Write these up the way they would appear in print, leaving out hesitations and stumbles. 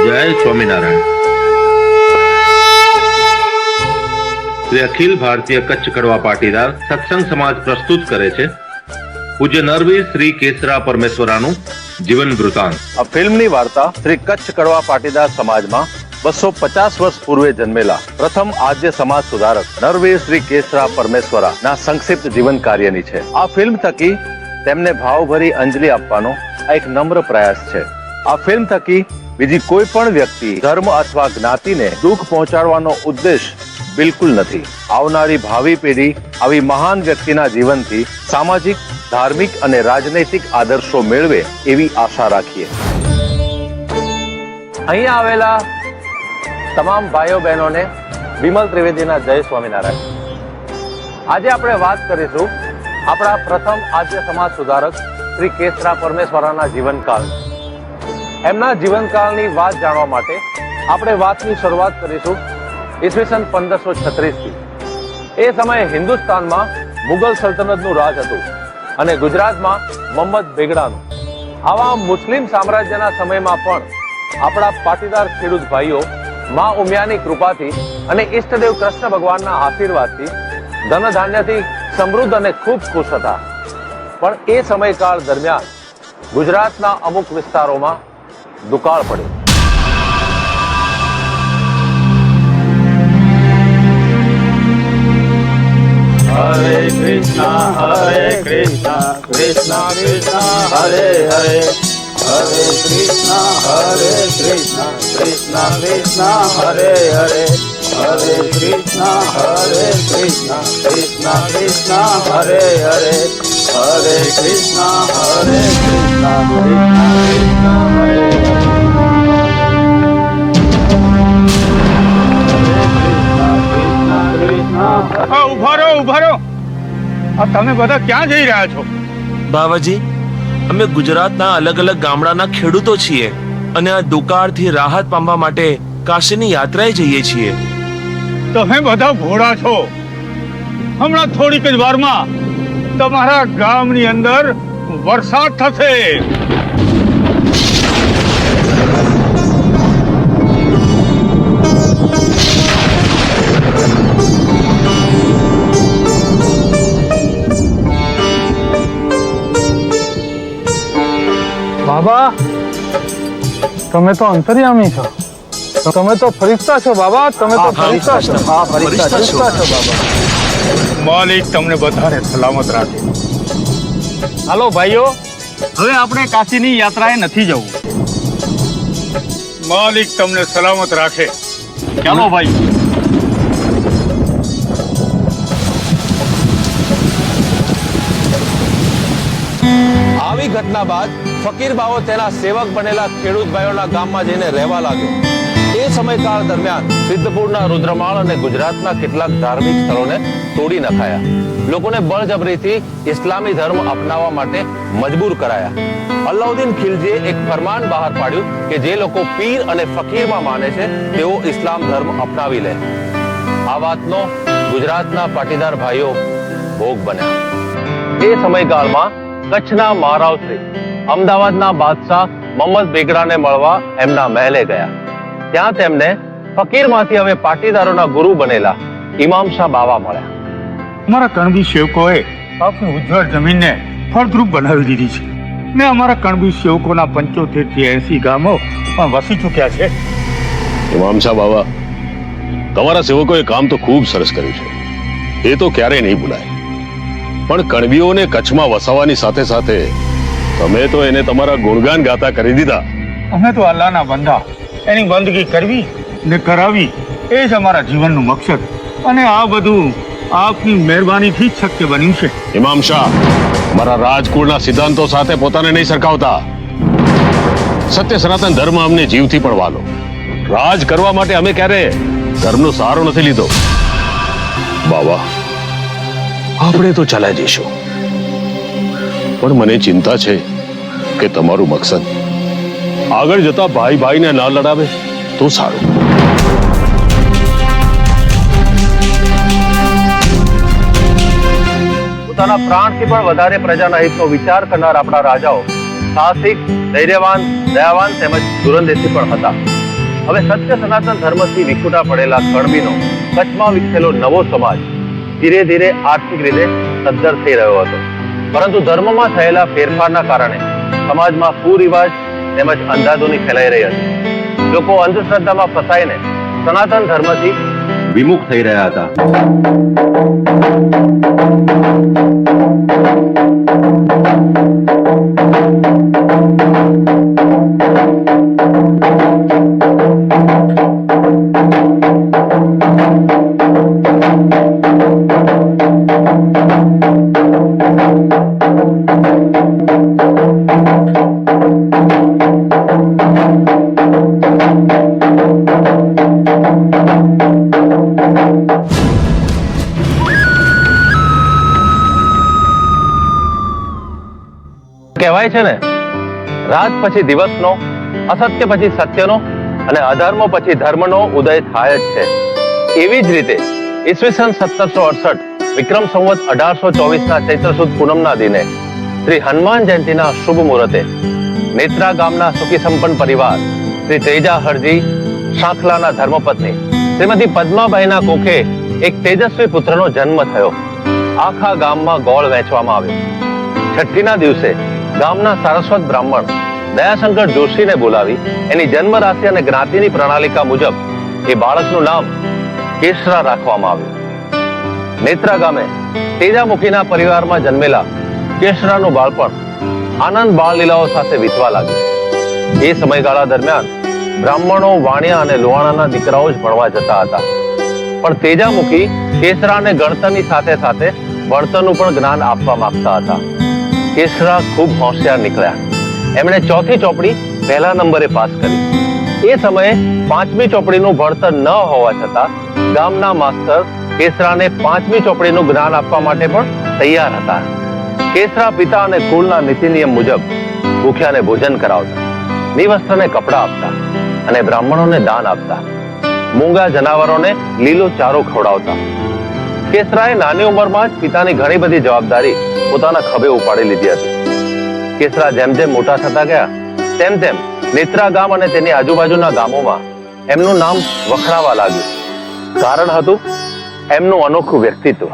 જય સ્વામિનારાયણ. શ્રી અખિલ ભારતીય કચ્છ કડવા પાટીદાર સત્સંગ સમાજ પ્રસ્તુત કરે છે પૂજ્ય નરવીર શ્રી કેસરા પરમેશ્વરાનું જીવન વૃતાંત. આ ફિલ્મની વાર્તા શ્રી કચ્છ કડવા પાટીદાર સમાજમાં 250 વર્ષ પૂર્વે જન્મેલા પ્રથમ આદ્ય સમાજ સુધારક નરવીર શ્રી કેસરા પરમેશ્વરા ના સંક્ષિપ્ત જીવન કાર્યની છે. આ ફિલ્મ થકી તેમને ભાવભરી અંજલિ આપવાનો આ એક નમ્ર પ્રયાસ છે. આ ફિલ્મ થકી બીજી કોઈ પણ વ્યક્તિ, ધર્મ અથવા જ્ઞાતિને દુઃખ પહોંચાડવાનો ઉદ્દેશ બિલકુલ નથી. આવનારી ભાવિ પેઢી આવી મહાન વ્યક્તિના જીવનથી સામાજિક, ધાર્મિક અને રાજનૈતિક આદર્શો મેળવે એવી આશા રાખીએ. અહીંયા આવેલા તમામ ભાઈઓ બહેનોને વિમલ ત્રિવેદીના જય સ્વામિનારાયણ. આજે આપણે વાત કરીશું આપણા પ્રથમ આદ્ય સમાજ સુધારક શ્રી કેસરા પરમેશ્વરાના જીવનકાળ. એમના જીવનકાળની વાત જાણવા માટે આપણે વાતની શરૂઆત કરીશું ઈસવીસન 1536 થી. એ સમયે હિન્દુસ્તાનમાં મુગલ સલ્તનતનું રાજ હતું અને ગુજરાતમાં મોહમ્મદ બેગડાનું. આવા મુસ્લિમ સામ્રાજ્યના સમયમાં પણ આપણા પાટીદાર ખેડૂત ભાઈઓ માં ઉમિયાની કૃપાથી અને ઈષ્ટદેવ કૃષ્ણ ભગવાનના આશીર્વાદથી ધન ધાન્યથી સમૃદ્ધ અને ખૂબ ખુશ હતા. પણ એ સમયકાળ દરમિયાન ગુજરાતના અમુક વિસ્તારોમાં દુકાળ પડ્યો. હરે કૃષ્ણ કૃષ્ણ કૃષ્ણ હરે હરે, હરે કૃષ્ણ કૃષ્ણ કૃષ્ણ હરે હરે, હરે કૃષ્ણ કૃષ્ણ કૃષ્ણ હરે હરે, હરે કૃષ્ણ કૃષ્ણ હરે હરે. ઉભા રહો. તમે બધા ક્યાં જઈ રહ્યા છો? બાવાજી, અમે ગુજરાતના અલગ અલગ ગામડાના ખેડૂતો છીએ અને આ દુકાળથી રાહત પામવા માટે કાશીની યાત્રાએ જઈએ છીએ. તમે બધા ભોળા છો. હમણાં થોડીક જ વારમાં તમારા ગામની અંદર વરસાદ થશે. બાબા, તમે તો અંતર્યામી છો. તમે તો ફરિશ્તા છો બાબા. તમે તો ફરિશ્તા છો. હા, ફરિશ્તા છો બાબા. માલિક તમને બધાને સલામત રાખે. હાલો ભાઈઓ, હવે આપણે કાશીની યાત્રાએ નથી જવું. માલિક તમને સલામત રાખે. ચાલો ભાઈ. આવી ઘટના બાદ ફકીર બાવો તેના સેવક બનેલા ખેડૂત ભાઈઓના ગામમાં જઈને રહેવા લાગ્યો. એ સમયકાળ દરમિયાન સિદ્ધપુરના રુદ્રમાળ અને ગુજરાતના કેટલાક ધાર્મિક સ્થળોને તોડી નખાયા. લોકોને બળજબરીથી ઇસ્લામી ધર્મ અપનાવવા માટે મજબૂર કરાયા. અલાઉદ્દીન ખિલજીએ એક ફરમાન બહાર પાડ્યું કે જે લોકો પીર અને ફકીરમાં માને છે તેઓ ઇસ્લામ ધર્મ અપનાવી લે. આ વાતનો ગુજરાતના પાટીદાર ભાઈઓ ભોગ બન્યા. એ સમયગાળમાં કચ્છના મહારાવશ્રી અમદાવાદના બાદશાહ મોહમ્મદ બેગડાને મળવા એમના મહેલે ગયા. ત્યાં તેમને ફકીરમાંથી હવે પાટીદારોના ગુરુ બનેલા ઇમામ શાહ બાવા મળ્યા. અમારા કણબી સેવકોએ આપની ઉજ્જવળ જમીનને ફળદ્રુપ બનાવી દીધી છે ને અમારા કણબી સેવકોના 75 થી 80 ગામો પણ વસી ચૂક્યા છે. ઇમામ શાહ બાવા, તમારા સેવકોએ કામ તો ખૂબ સરસ કર્યું છે, એ તો ક્યારેય નહીં ભૂલાય. પણ કણબીઓને કચ્છમાં વસાવવાની સાથે સાથે તમે તો એને તમારા ગુણગાન ગાતા કરી દીધા. અમે તો અલ્લાહના બંદા, એની બંદગી કરવી ને કરાવી એ જ અમારા જીવનનું મકસદ, અને આ બધું આપની મહેરબાનીથી જ શક્ય બન્યું છે. ઇમામ શાહ, મારા રાજકુળના સિદ્ધાંતો સાથે પોતાને નહીં સરખાવતા. સત્ય સનાતન ધર્મ અમને જીવથી પણ વાલો. રાજ કરવા માટે અમે ક્યારે ધર્મનો સહારો નથી લીધો. બાવા, આપણે તો ચાલ્યા જઈશું, પણ મને ચિંતા છે કે તમારું મકસદ આગળ જતા ભાઈ ભાઈને ના લડાવે તો સારું. પોતાના પ્રાણથી પણ વધારે પ્રજાના હિતનો વિચાર કરનાર આપણા રાજાઓ સાહસિક, ધૈર્યવાન, દયાવાન તેમજ દૂરંદેશી પણ હતા. હવે સત્ય સનાતન ધર્મથી વિખૂટા પડેલા કણબીનો કચ્છમાં વિકસેલો નવો સમાજ ધીરે ધીરે આર્થિક રીતે સદ્ધર થઈ રહ્યો હતો. પરંતુ ધર્મમાં થયેલા ફેરફારના કારણે સમાજમાં કુરિવાજ તેમજ અંધાધૂની ફેલાઈ રહી હતી. લોકો અંધશ્રદ્ધામાં ફસાઈને સનાતન ધર્મથી વિમુખ થઈ રહ્યા હતા. કહેવાય છે ને, રાત પછી દિવસનો, અસત્ય પછી સત્યનો અને અધર્મ પછી ધર્મનો ઉદય થાય જ છે. એવી જ રીતે ઈસવીસન 1768 વિક્રમ સંવત 1824 ના ચૈત્ર સુદ પૂનમના દિને શ્રી હનુમાન જયંતિના શુભ મુહૂર્તે નેત્રા ગામના સુખી સંપન્ન પરિવાર શ્રી તેજા હરજી શાંખલાના ધર્મપત્ની શ્રીમતી પદ્માબાઈના કોખે એક તેજસ્વી પુત્રનો જન્મ થયો. આખા ગામમાં ગોળ વહેંચવામાં આવ્યો. છઠ્ઠીના દિવસે ગામના સારસ્વત બ્રાહ્મણ દયાશંકર જોશીને બોલાવી એની જન્મ રાશિ અને જ્ઞાતિની પ્રણાલિકા મુજબ એ બાળકનું નામ કેશરા રાખવામાં આવ્યું. નેત્રા ગામે તેજામુખીના પરિવારમાં જન્મેલા કેશરાનું બાળપણ આનંદ બાળલીલાઓ સાથે વીતવા લાગ્યું. એ સમયગાળા દરમિયાન બ્રાહ્મણો, વાણિયા અને લોહાણાના દીકરાઓ જ ભણવા જતા હતા. પણ તેજામુખી કેશરાને ગણતરની સાથે સાથે ભણતરનું પણ જ્ઞાન આપવા માંગતા હતા. કેશરા ખૂબ હોશિયાર નીકળ્યા. એમણે ચોથી ચોપડી પહેલા નંબરે પાસ કરી. એ સમયે પાંચમી ચોપડીનું ભણતર ન હોવા છતાં ગામના માસ્તર કેશરાને પાંચમી ચોપડીનું જ્ઞાન આપવા માટે પણ તૈયાર હતા. કેશરા પિતા અને કુળના નીતિ નિયમ મુજબ ભૂખ્યાને ભોજન કરાવતા, નિવસ્ત્રને કપડા આપતા અને બ્રાહ્મણોને દાન આપતા. મૂંગા જનાવરોને લીલો ચારો ખવડાવતા. કેશરાએ નાની ઉંમરમાં જ પિતાની ઘણી બધી જવાબદારી પોતાના ખભે ઉપાડી લીધી હતી. કેશરા જેમ જેમ મોટા થતા ગયા તેમ તેમ નેત્રા ગામ અને તેની આજુબાજુના ગામોમાં એમનું નામ વખણાવા લાગ્યું. કારણ હતું એમનું અનોખું વ્યક્તિત્વ.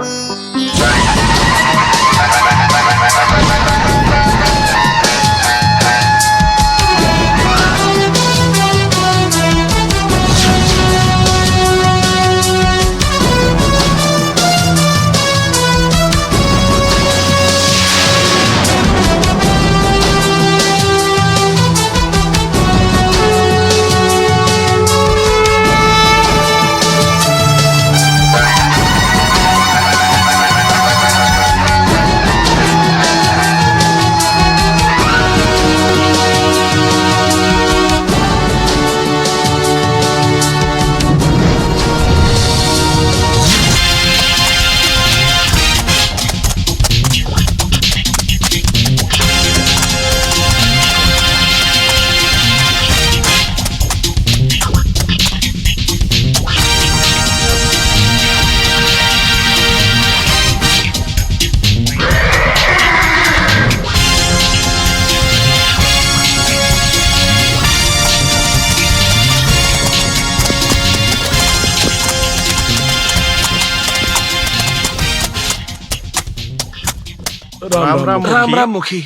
રામ રામ મુખી.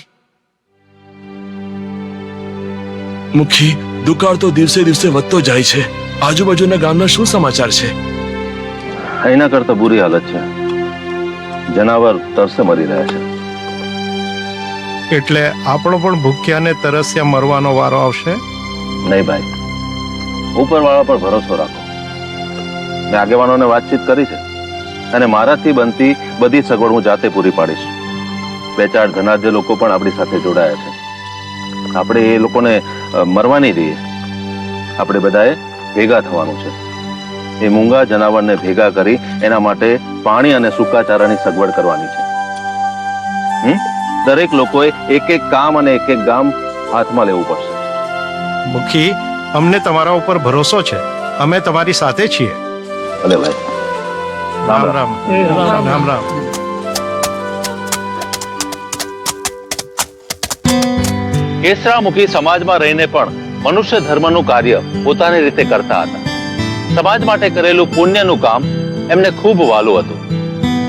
મુખી, દુકાળ તો દિવસે દિવસે વધતો જાય છે. આજુબાજુના ગામના શું સમાચાર છે? એના કરતા બુરી હાલત છે. જનાવર તરસે મરી રહ્યા છે. એટલે આપણો પણ ભૂખ્યાને તરસ્યા મરવાનો વારો આવશે? નહીં ભાઈ, ઉપરવાળા પર ભરોસો રાખો. મેં આગેવાનોને વાતચીત કરી છે અને મારાથી બનતી બધી સગવડ હું જાતે પૂરી પાડીશ. બે ચાર ધનાઢ્ય લોકો પણ આપણી સાથે જોડાયા છે. આપણે એ લોકોને મરવા નહીં દઈએ. આપણે બધાએ ભેગા થવાનું છે. એ મૂંગા જનાવરને ભેગા કરી એના માટે પાણી અને સૂકા ચારાની સગવડ કરવાની છે. દરેક લોકોએ એક એક કામ અને એક એક ગામ હાથમાં લેવું પડશે. મુખી, અમને તમારા ઉપર ભરોસો છે. અમે તમારી સાથે છીએ. ભલે ભાઈ. રામ રામ. રામ રામ. કેશરામુખી સમાજમાં રહીને પણ મનુષ્ય ધર્મનું કાર્ય પોતાની રીતે કરતા હતા. સમાજ માટે કરેલું પુણ્યનું કામ એમને ખૂબ વાલું હતું.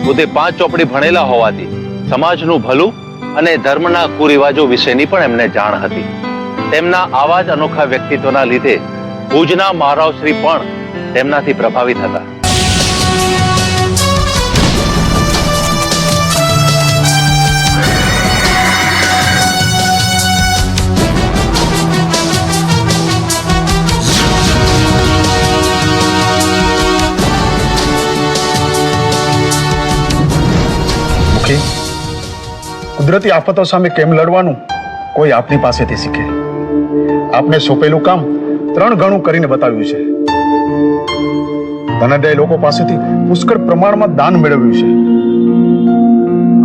પોતે 5 ચોપડી ભણેલા હોવાથી સમાજનું ભલું અને ધર્મના કુરિવાજો વિશેની પણ એમને જાણ હતી. તેમના આવા જ અનોખા વ્યક્તિત્વના લીધે ભુજના મહારાવશ્રી પણ તેમનાથી પ્રભાવિત હતા. કુદરતી આફતો સામે કેમ લડવાનું કોઈ આપની પાસેથી શીખે. આપને સોંપેલું કામ 3 ગણું કરીને બતાવ્યું છે. ધનાઢ્ય લોકો પાસેથી પુષ્કળ પ્રમાણમાં દાન મેળવ્યું છે.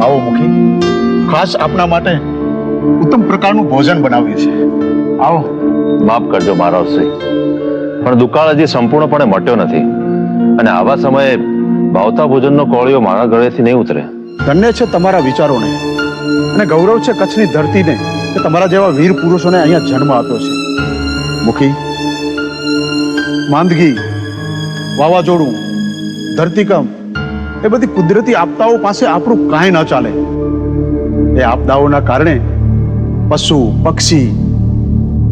આવો મુખી, ખાસ આપના માટે ઉત્તમ પ્રકારનું ભોજન બનાવ્યું છે. આવો. માફ કરજો મહારાજશ્રી, પણ દુકાળ હજી સંપૂર્ણપણે મટ્યો નથી અને આવા સમયે ભાવતા ભોજનનો કોળિયો મારા ગળેથી નહીં ઉતરે. ધન્ય છે તમારા વિચારોને અને ગૌરવ છે કચ્છની ધરતીને કે તમારા જેવા વીર પુરુષોને અહીંયા જન્મ આપ્યો છે. મુખી, માંદગી, વાવાઝોડું, ધરતીકંપ એ બધી કુદરતી આપદાઓ પાસે આપણું કાંઈ ન ચાલે. એ આપદાઓના કારણે પશુ, પક્ષી,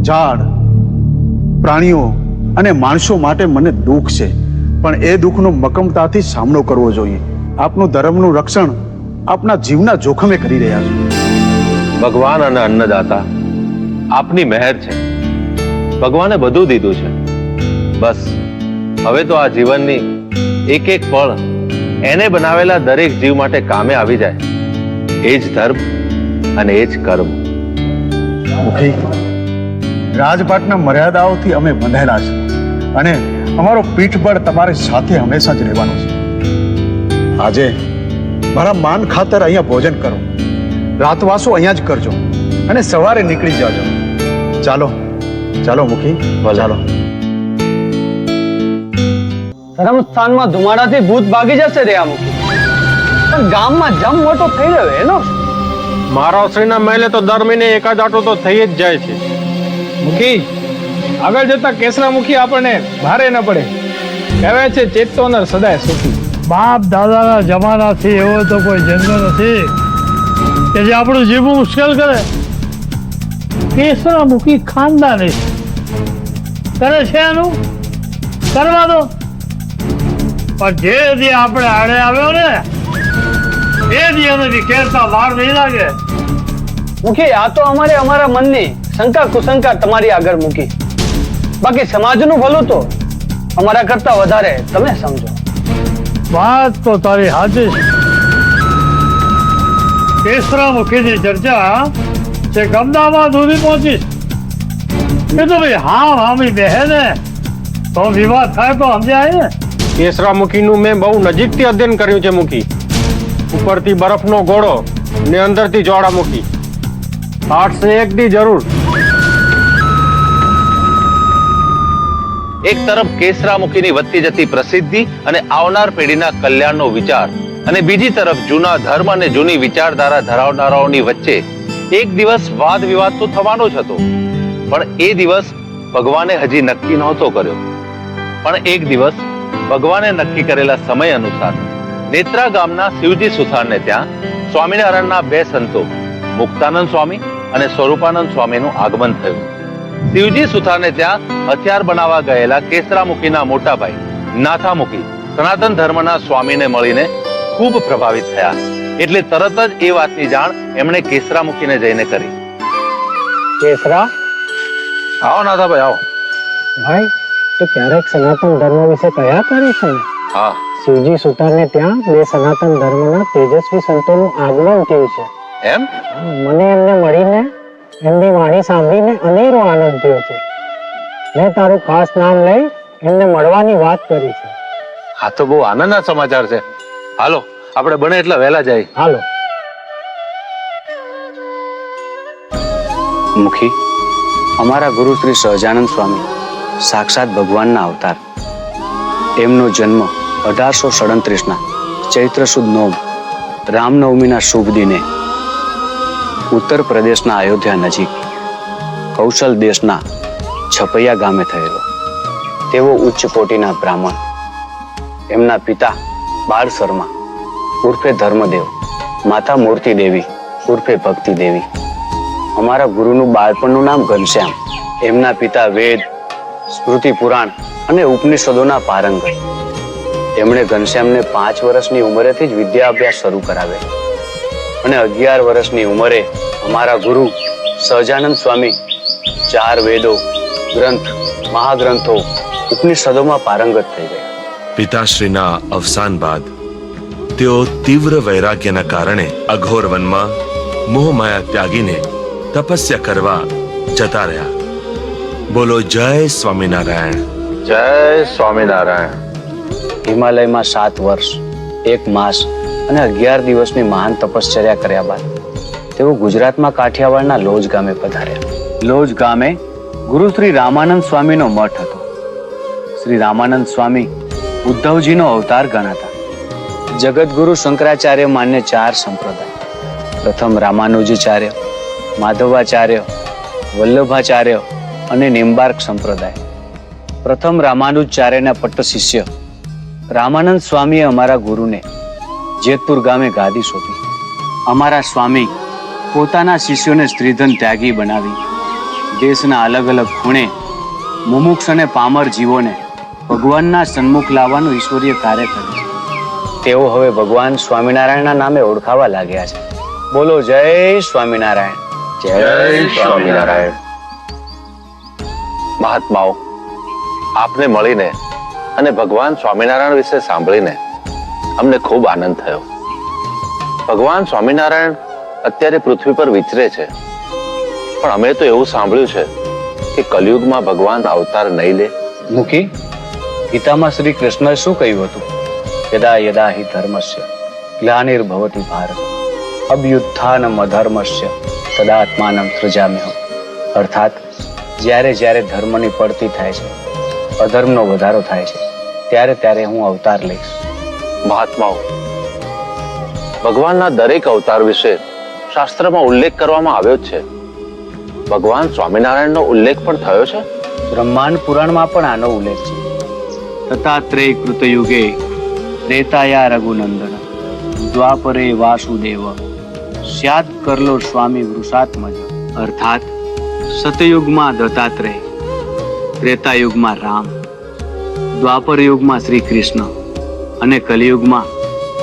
ઝાડ, પ્રાણીઓ અને માણસો માટે મને દુઃખ છે, પણ એ દુઃખનો મક્કમતાથી સામનો કરવો જોઈએ. આપનું ધર્મનું રક્ષણ આપના જીવના જોખમે કરી રહ્યા છો. ભગવાન અને અન્નદાતા આપની મહેર છે. ભગવાને બધું દીધું છે. બસ હવે તો આ જીવનની એક એક પળ એને બનાવેલા દરેક જીવ માટે કામે આવી જાય. એ જ ધર્મ અને એ જ કર્મ. મુખી, રાજપાટના મર્યાદાઓથી અમે બંધાયેલા છે અને અમારો પીઠબળ તમારી સાથે હંમેશા જ રહેવાનો છે. આજે મારા માન ખાતર અહીંયા ભોજન કરો, રાતવાસો અહીંયા જ કરજો અને સવારે નીકળી જાજો. ચાલો ચાલો મુખી, ચાલો. ધર્મસ્થાનમાં ધુમાડાથી ભૂત ભાગી જશે રે આ મુખી, પણ ગામમાં જમ મોટો થઈ રહ્યો એનો મહારાવશ્રીના મહેલે તો દર મહિને એકાદ આટો તો થઈ જ જાય છે. મુખી, આગળ જતા કેસરામુખી આપણને ભારે ન પડે. કહેવાય છે ચેતતો નર સદાય સુખી. બાપ દાદાના જમાનાથી એવો તો કોઈ જન્મ નથી કે જે આપણું જીવવું મુશ્કેલ કરે. કેસરામુખી ખાનદાની કરે છે એનું કરવા દો, પણ જે દી આપણે આડે આવ્યો ને એ દી એનાથી કેસા વાર નહીં લાગે. મુખી, આ તો અમારા મનની શંકા કુશંકા તમારી આગળ મૂકી. બાકી સમાજનું ભલું તો અમારા કરતા વધારે તમે સમજો. વાત તો તારી સાચી છે. કેસરામુખીની ચર્ચા છે અમદાવાદ સુધી પહોંચી. એ તો ભાઈ હામી બેહે ને તો વિવાદ થાય તો સમજાય ને. કેસરામુખીનું મેં બહુ નજીકથી અધ્યયન કર્યું છે મુખી. ઉપરથી બરફનો ગોળો ને અંદરથી જ્વાળામુખી. ફાટશે એક દી જરૂર. એક તરફ કેસરામુખીની વધતી જતી પ્રસિદ્ધિ અને આવનાર પેઢીના કલ્યાણનો વિચાર, અને બીજી તરફ જૂના ધર્મ અને જૂની વિચારધારા ધરાવનારાઓની વચ્ચે એક દિવસ વાદ વિવાદ તો થવાનો જ હતો. પણ એ દિવસ ભગવાને હજી નક્કી નહોતો કર્યો. પણ એક દિવસ ભગવાને નક્કી કરેલા સમય અનુસાર નેત્રા ગામના શિવજી સુથારને ત્યાં સ્વામિનારાયણના 2 સંતો મુક્તાનંદ સ્વામી અને સ્વરૂપાનંદ સ્વામીનું આગમન થયું. શિવજી સુથારને ત્યાં હથિયાર બનાવવા ગયેલા કેસરામુખીના મોટા ભાઈ નાથામુખી સનાતન ધર્મના સ્વામીને મળીને ખૂબ પ્રભાવિત થયા. એટલે તરત જ એ વાતની જાણ એમણે કેસરામુખીને જઈને કરી. કેસરા, આવો નાથાભાઈ, આવો. ભાઈ તો ક્યારેક સનાતન ધર્મ વિશે કયા કરે છે ને? હા, શિવજી સુતારને ત્યાં 2 સનાતન ધર્મના તેજસ્વી સંતોનું આગમન થયું છે. એમ? મને એમને મળીને એમની વાણી સાંભળીને અનેરો આનંદ થયો છે. મેં તારું ખાસ નામ લઈ એમને મળવાની વાત કરી છે. આ તો બહુ આનંદના સમાચાર છે. હાલો, આપણે બને એટલા વહેલા જાય. હાલો. મુખી, અમારા ગુરુ શ્રી સહજાનંદ સ્વામી સાક્ષાત ભગવાનના અવતાર. એમનો જન્મ 1837ના ચૈત્ર સુદ 9 રામનવમીના શુભ દિને ઉત્તર પ્રદેશના અયોધ્યા નજીક કૌશલ દેશના છપૈયા ગામે થયેલો. તેઓ ઉચ્ચ કોટીના બ્રાહ્મણ. એમના પિતા બાળ શર્મા ઉર્ફે ધર્મદેવ, માતા મૂર્તિ દેવી ઉર્ફે ભક્તિ દેવી. અમારા ગુરુનું બાળપણનું નામ ઘનશ્યામ. એમના પિતા વેદ, સ્મૃતિ પુરાણ અને ઉપનિષદોના પારંગત. એમણે ઘનશ્યામને 5 વર્ષની ઉંમરેથી જ વિદ્યા અભ્યાસ શરૂ કરાવે અને 11 વર્ષની ઉંમરે અમારા ગુરુ સહજાનંદ સ્વામી 4 વેદો, ગ્રંથ, મહાગ્રંથો, ઉપનિષદોમાં પારંગત થઈ ગયા. પિતાશ્રીના અવસાન બાદ તેઓ તીવ્ર વૈરાગ્યના કારણે અઘોર વનમાં મોહમાયા ત્યાગીને તપસ્યા કરવા જતા રહ્યા. બોલો જય સ્વામિનારાયણ. જય સ્વામિનારાયણ. હિમાલયમાં 7 વર્ષ, 1 માસ અને 11 દિવસની મહાન તપશ્ચર્યા કર્યા બાદ તેઓ ગુજરાતમાં કાઠિયાવાડના લોજ ગામે પધાર્યા. લોજ ગામે ગુરુ શ્રી રામાનંદ સ્વામીનો મઠ હતો. શ્રી રામાનંદ સ્વામી ઉદ્ધવજીનો અવતાર ગણાતા. જગતગુરુ શંકરાચાર્ય માન્ય 4 સંપ્રદાય. પ્રથમ રામાનુજાચાર્ય, માધવાચાર્ય, વલ્લભાચાર્ય અને નિમ્બાર્ક સંપ્રદાય. પ્રથમ રામાનુજાચાર્યના પટ્ટ શિષ્ય રામાનંદ સ્વામીએ અમારા ગુરુને જેતપુર ગામે ગાદી સોંપી. અમારા સ્વામી પોતાના શિષ્યોને સ્ત્રીધન ત્યાગી બનાવી દેશના અલગ અલગ ખૂણે મુમુક્ષ અને પામર જીવોને ભગવાનના સન્મુખ લાવવાનું ઈશ્વરીય કાર્ય કરે છે. તેઓ હવે ભગવાન સ્વામિનારાયણના નામે ઓળખાવા લાગ્યા છે. બોલો જય સ્વામિનારાયણ. જય સ્વામિનારાયણ. મહાત્માઓ, આપને મળીને અને ભગવાન સ્વામિનારાયણ વિશે સાંભળીને અમને ખૂબ આનંદ થયો. ભગવાન સ્વામિનારાયણ અત્યારે પૃથ્વી પર વિચરે છે, પણ અમે તો એવું સાંભળ્યું છે કે કલયુગમાં ભગવાન અવતાર નહીં લે. મુખી, ગીતામાં શ્રી કૃષ્ણએ શું કહ્યું હતું? યદા યદા હિ ધર્મસ્ય ગ્લાનિર્ભવતિ ભારત અભ્યુત્થાનમ અધર્મસ્ય તદાત્માનમ સૃજામ્યહમ. અર્થાત જ્યારે જ્યારે ધર્મની પડતી થાય છે, અધર્મનો વધારો થાય છે, ત્યારે ત્યારે હું અવતાર લઈશ. મહાત્માઓ, ભગવાનના દરેક અવતાર વિશે શાસ્ત્રમાં ઉલ્લેખ કરવામાં આવ્યો જ છે. ભગવાન સ્વામિનારાયણનો ઉલ્લેખ પણ થયો છે. બ્રહ્માંડ પુરાણમાં પણ આનો ઉલ્લેખ છે. તથાત્રેય કૃતયુગે ત્રેતાયા રઘુનંદન દ્વાપરે વાસુદેવ સ્યાદ કરલો સ્વામી વૃષાત્મજ. અર્થાત સતયુગમાં દત્તાત્રેય, ત્રેતાયુગમાં રામ, દ્વાપર યુગમાં શ્રી કૃષ્ણ અને કલિયુગમાં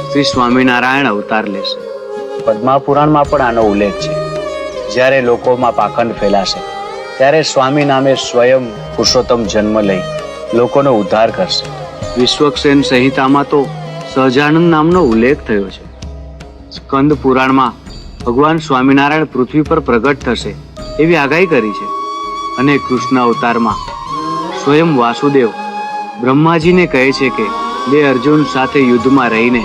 શ્રી સ્વામિનારાયણ અવતાર લેશે. પદ્મા પુરાણમાં પણ આનો ઉલ્લેખ છે. જ્યારે લોકોમાં પાખંડ ફેલાશે ત્યારે સ્વામી નામે સ્વયં પુરુષોત્તમ જન્મ લઈ લોકોનો ઉદ્ધાર કરશે. વિશ્વક્ષેન સંહિતામાં તો સહજાનંદ નામનો ઉલ્લેખ થયો છે. સ્કંદ પુરાણમાં ભગવાન સ્વામિનારાયણ પૃથ્વી પર પ્રગટ થશે એવી આગાહી કરી છે. અને કૃષ્ણ અવતારમાં સ્વયં વાસુદેવ બ્રહ્માજીને કહે છે કે 2 અર્જુન સાથે યુદ્ધમાં રહીને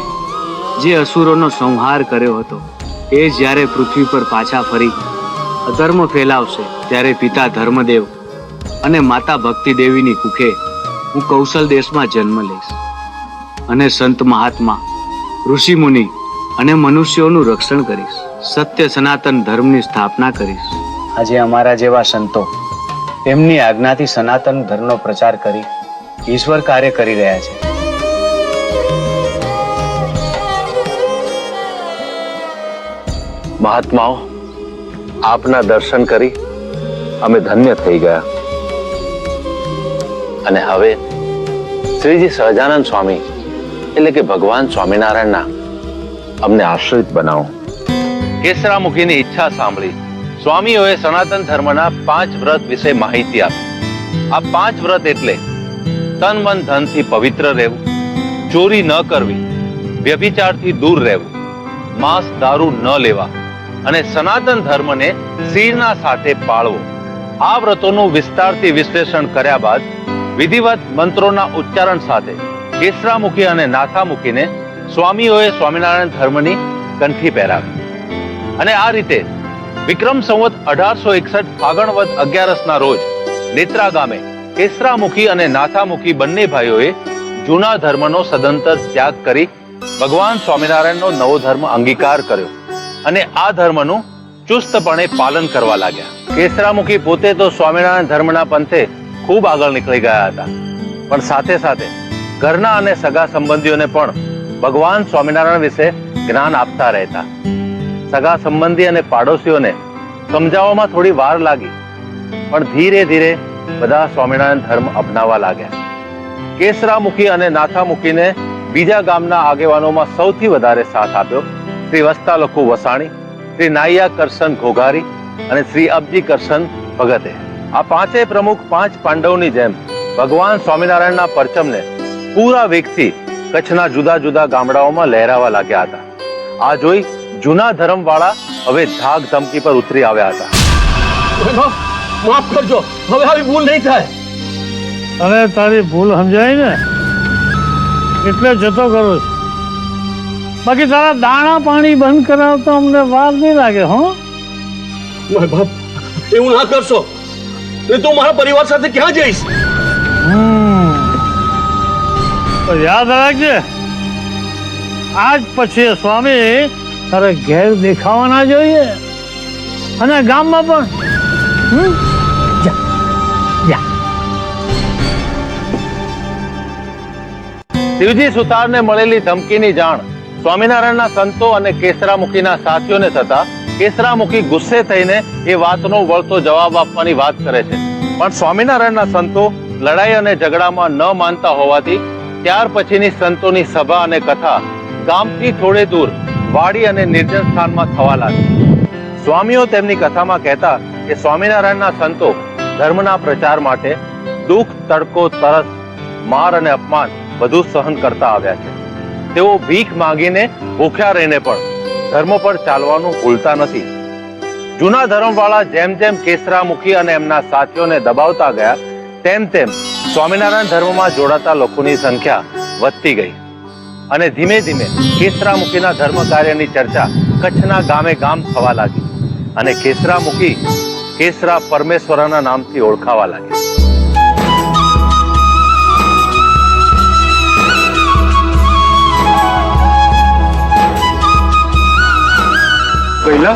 જે અસુરોનો સંહાર કર્યો હતો એ જ્યારે પૃથ્વી પર પાછા ફરી અધર્મ ફેલાવશે ત્યારે પિતા ધર્મદેવ અને માતા ભક્તિ દેવીની કુખે હું કૌશલ દેશમાં જન્મ લઈશ અને સંત મહાત્મા, ઋષિ મુનિ અને મનુષ્યોનું રક્ષણ કરીશ. સત્ય સનાતન ધર્મની સ્થાપના કરીશ. આજે અમારા જેવા સંતો તેમની આજ્ઞાથી સનાતન ધર્મનો પ્રચાર કરી ઈશ્વર કાર્ય કરી રહ્યા છે. મહાત્માઓ, આપના દર્શન કરી અમે ધન્ય થઈ ગયા. અને હવે શ્રીજી સહજાનંદ સ્વામી એટલે કે ભગવાન સ્વામિનારાયણના અમને આશ્રિત બનાવો. કેસરામુખીની ઈચ્છા સાંભળી સ્વામીઓએ સનાતન ધર્મના 5 વ્રત વિશે માહિતી આપી. આ 5 વ્રત એટલે તન મન ધનથી પવિત્ર રહેવું, ચોરી ન કરવી, વ્યભિચારથી દૂર રહેવું, માંસ દારૂ ન લેવા અને સનાતન ધર્મને શિરના સાથે પાળવો. આ વ્રતોનું વિસ્તારથી વિશ્લેષણ કર્યા બાદ વિધિવત મંત્રોના ઉચ્ચારણ સાથે કેસરામુખી અને નાથામુખીને સ્વામીઓએ સ્વામિનારાયણ ધર્મની કંઠી પહેરાવી. અને આ રીતે વિક્રમ સંવત 1861 ફાગણ વદ 11ના રોજ નેત્રા ગામે કેસરામુખી અને નાથામુખી બંને ભાઈઓએ જૂના ધર્મનો સદંતર ત્યાગ કરી ભગવાન સ્વામિનારાયણનો નવો ધર્મ અંગીકાર કર્યો અને આ ધર્મનું ચુસ્તપણે પાલન કરવા લાગ્યા. કેસરામુખી પોતે તો સ્વામિનારાયણ ધર્મના પંથે ખૂબ આગળ નીકળી ગયા હતા, પણ સાથે સાથે ઘરના અને સગા સંબંધીઓને પણ ભગવાન સ્વામિનારાયણ વિશે જ્ઞાન આપતા રહેતા. સગા સંબંધી અને પાડોશીઓને સમજાવવામાં થોડી વાર લાગી, પણ ધીરે ધીરે બધા સ્વામિનારાયણ ધર્મ અપનાવવા લાગ્યા. કેસરામુખી અને નાથામુખીને બીજા ગામના આગેવાનોમાં સૌથી વધારે સાથ આપ્યો શ્રી વસ્તાલખુ વસાણી, શ્રી નાઈયા કરશન ઘોઘારી અને શ્રી અબજી કરશન ભગતે. આ પાંચેય પ્રમુખ પાંચ પાંડવોની જેમ ભગવાન સ્વામિનારાયણના પરચમને પૂરા વેગથી કચ્છના જુદા જુદા ગામડાઓમાં લહેરાવા લાગ્યા હતા. આ જોઈ જૂના ધર્મવાળા હવે ધાક ધમકી પર ઉતરી આવ્યા હતા. માફ કરજો, હવે આવી ભૂલ નહીં થાય. અને તારી ભૂલ સમજાય ને એટલે જતો કરું છું. બાકી તારા દાણા પાણી બંધ કરાવતો અમને વાર નહીં લાગે. હો મારા બાપ, એવું ના કરશો. તો મારા પરિવાર સાથે ક્યાં જઈશ? તો યાદ રાખજે, આજ પછી સ્વામી તારે ઘેર દેખાવાના જોઈએ અને ગામમાં પણ. શિવજી સુતારને મળેલી ધમકીની જાણ સ્વામિનારાયણના સંતો અને કેસરામુખીના સાથીઓને થતા કેસરામુખી ગુસ્સે થઈને એ વાતનો વળતો જવાબ આપવાની વાત કરે છે, પણ સ્વામિનારાયણના સંતો લડાઈ અને ઝઘડામાં ન માનતા હોવાથી ત્યાર પછીની સંતોની સભા અને કથા ગામથી થોડે દૂર વાડી અને નિર્જન સ્થાનમાં થવા લાગી. સ્વામીઓ તેમની કથામાં કહેતા કે સ્વામિનારાયણના સંતો ધર્મના પ્રચાર માટે દુઃખ, તડકો, તરસ, માર અને અપમાન બધું સહન કરતા આવ્યા છે. તેઓ ભીખ માંગીને ભૂખ્યા રહીને પણ ધર્મ પર ચાલવાનું ભૂલતા નથી. જૂના ધર્મવાળા જેમ જેમ કેસરામુખી અને એમના સાથીઓને દબાવતા ગયા તેમ તેમ સ્વામિનારાયણ ધર્મમાં જોડાતા લોકોની સંખ્યા વધતી ગઈ અને ધીમે ધીમે કેસરામુખીના ધર્મ કાર્યની ચર્ચા કચ્છના ગામે ગામ થવા લાગી અને કેસરામુખી કેસરા પરમેશ્વરના નામથી ઓળખાવા લાગી. પહેલા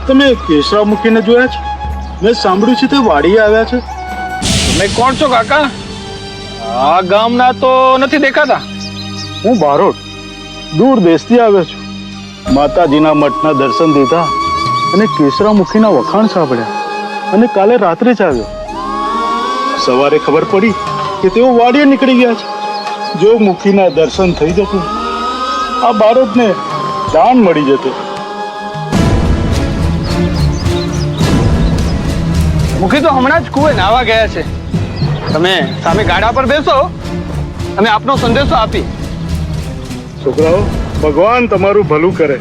તમે કેશરામુખીને જોયા છે? મેં સાંભળ્યું છે તે વાડીએ આવ્યા છે. તમે કોણ છો કાકા? આ ગામના તો નથી દેખાતા. હું બારોટ દૂર દેશથી આવ્યો છું. માતાજીના મઠના દર્શન દીધા અને કેશરામુખીના વખાણ સાંભળ્યા અને કાલે રાત્રે જ આવ્યો. સવારે ખબર પડી કે તેઓ વાડીએ નીકળી ગયા છે. જો મુખીના દર્શન થઈ જતું, આ બારોટને દાન મળી જતું. મુખી તો હમણાં જ કુએ નાવા ગયા છે. તમે સામે ગાડા પર બેસો, અમે આપનો સંદેશો આપી. છોકરાઓ, ભગવાન તમારું ભલું કરે.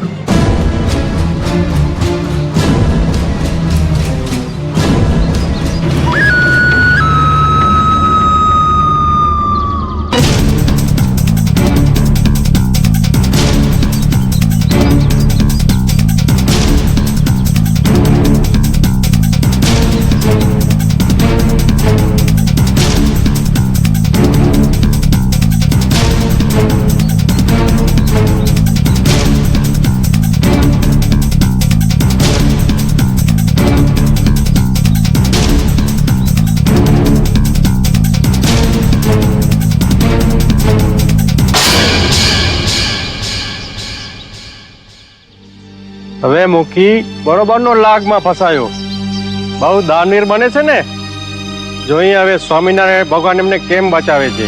હવે મુખી બરોબરનો લાગમાં ફસાયો. બહુ દાનવીર બને છે ને. જોઈએ હવે સ્વામિનારાયણ ભગવાન એમને કેમ બચાવે છે.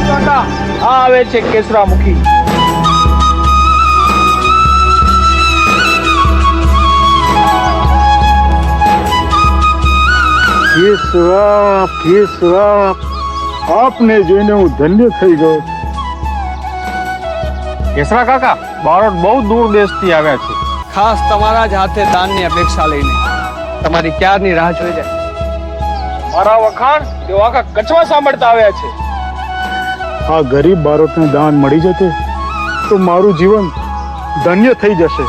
કાકા, આ આવે છે કેસરામુખી. કેશરા, આપને જોઈને હું ધન્ય થઈ ગયો. કેસરા કાકા, બારોટ બહુ દૂર દેશથી આવ્યા છે. ખાસ તમારા જ હાથે દાનની અપેક્ષા લઈને તમારી ક્યારની રાહ જોઈ જાય. મારા વખાણ તેઓ આખા કચ્છમાં સાંભળતા આવ્યા છે. આ ગરીબ બારોટને દાન મળી જશે તો મારું જીવન ધન્ય થઈ જશે.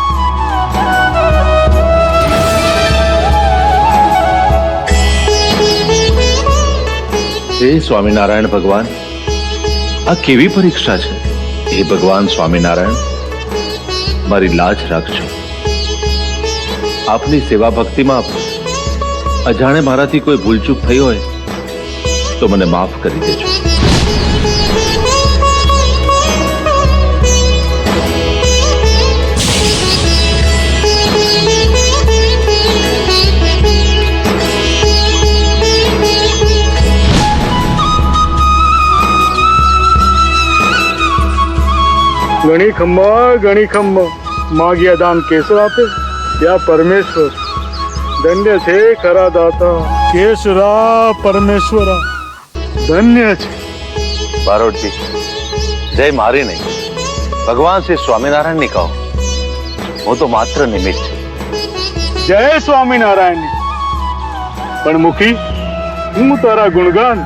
જય સ્વામિનારાયણ ભગવાન. આ કેવી પરીક્ષા છે? હે ભગવાન સ્વામિનારાયણ, મારી લાજ રાખજો. આપની સેવા ભક્તિમાં અજાણે મારાથી કોઈ ભૂલચૂક થઈ હોય તો મને માફ કરી દેજો. ગણી ખમ્મા માગ્યા દાન કેસર આપે ત્યાં પરમેશ્વર. ધન્ય છે ખરા દાતા કેસરા પરમેશ્વરા, ધન્ય છે. બારોટજી, જય મારી નહીં, ભગવાન શ્રી સ્વામિનારાયણ ની કહો. હું તો માત્ર નિમિત્ત છું. જય સ્વામિનારાયણ. પણ મુખી, હું તારા ગુણગાન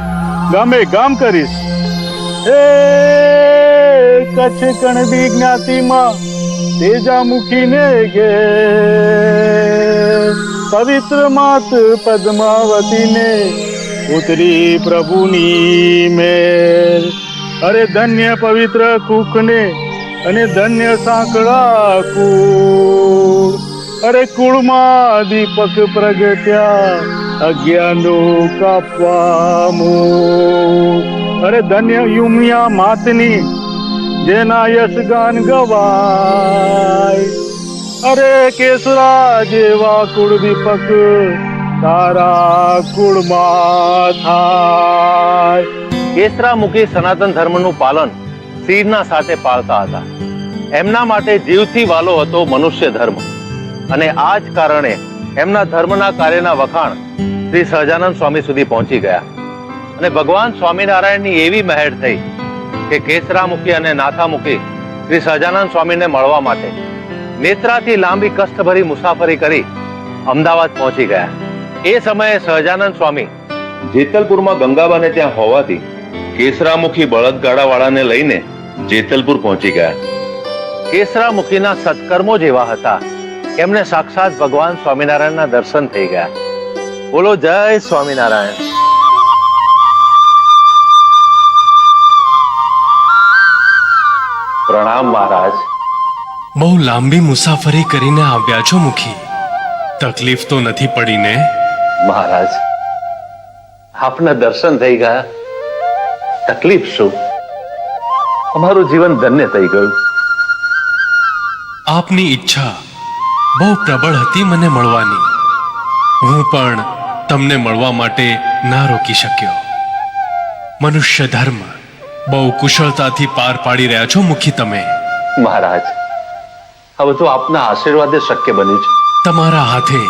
ગામે ગામ કરીશ. હે કચ્છ કણબી જ્ઞાતિમાં તેજા મુખીને ગે પવિત્ર માત પદ્માવતીને ઉતરી પ્રભુની મેર. અરે ધન્ય પવિત્ર કુખને અને ધન્ય સાંકળા કુળ. અરે કુળમાં દીપક પ્રગટ્યા અજ્ઞાનો કાપવા મૂળ. અરે ધન્ય યુમિયા માતની જેના યશ ગાન ગવાય. અરે કેસરા જેવા કુળ દીપક તારા કુળમાં થાય. કેસરામુખી સનાતન ધર્મનું પાલન શિરના સાથે પાળતા હતા. એમના માટે જીવથી વાલો હતો મનુષ્ય ધર્મ. અને આ જ કારણે એમના ધર્મના કાર્યના વખાણ શ્રી સહજાનંદ સ્વામી સુધી પહોંચી ગયા. અને ભગવાન સ્વામિનારાયણની એવી મહેર થઈ કે કેસરામુખી અને નાથામુખી શ્રી સહજાનંદ સ્વામીને મળવા માટે નેત્રાથી લાંબી કષ્ટભરી મુસાફરી કરી અમદાવાદ પહોંચી ગયા. એ સમયે સહજાનંદ સ્વામી જેતલપુરમાં ગંગાબાને ત્યાં હોવાથી કેસરામુખી બળદગાડા વાળાને લઈને જેતલપુર પહોંચી ગયા. કેસરામુખીના સત્કર્મો જેવા હતા, એમને સાક્ષાત ભગવાન સ્વામિનારાયણના દર્શન થઈ ગયા. બોલો જય સ્વામિનારાયણ. પ્રણામ મહારાજ. બહુ લાંબી મુસાફરી કરીને આવ્યા છો મુખી, તકલીફ તો નથી પડી ને? મહારાજ, આપના દર્શન થઈ ગયા, તકલીફ શું? અમારું જીવન ધન્ય થઈ ગયું. આપની ઈચ્છા બહુ પ્રબળ હતી મને મળવાની. હું પણ તમને મળવા માટે ના રોકી શક્યો. મનુષ્ય ધર્મ બહુ કુશળતાથી પાર પાડી રહ્યા છો મુખી તમે. મહારાજ, આ બધું આપના આશીર્વાદે શક્ય બન્યું છે. તમારા હાથે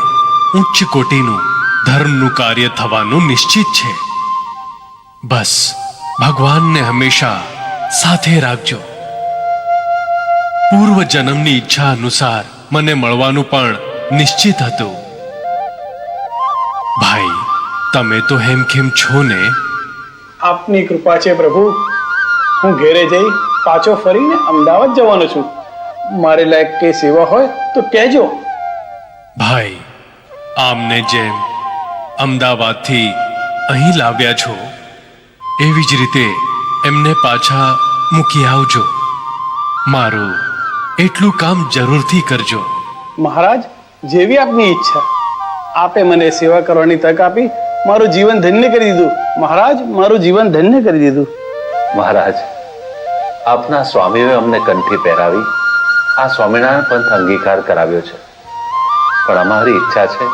ઉચ્ચ કોટીનું ધર્મનું કાર્ય થવાનું નિશ્ચિત છે. બસ ભગવાનને હંમેશા સાથે રાખજો. પૂર્વ જન્મની ઈચ્છા અનુસાર મને મળવાનું પણ નિશ્ચિત હતું. ભાઈ, તમે તો હેમખેમ છો ને? આપની કૃપા છે પ્રભુ. હું ઘેરે જઈ પાછો ફરીને અમદાવાદ જવાનો છું. મારે લાયક કઈ સેવા હોય તો કહેજો. ભાઈ, આમને જેમ અમદાવાદથી અહીં લાવ્યા છો એવી જ રીતે એમને પાછા મૂકી આવજો. મારું એટલું કામ જરૂરથી કરજો. મહારાજ, જેવી આપની ઈચ્છા. આપે મને સેવા કરવાની તક આપી મારું જીવન ધન્ય કરી દીધું. મહારાજ, મારું જીવન ધન્ય કરી દીધું. મહારાજ, આપના સ્વામીએ અમને કંઠી પહેરાવી આ સ્વામિનારાયણ પંથ અંગીકાર કરાવ્યો છે. પણ અમારી ઈચ્છા છે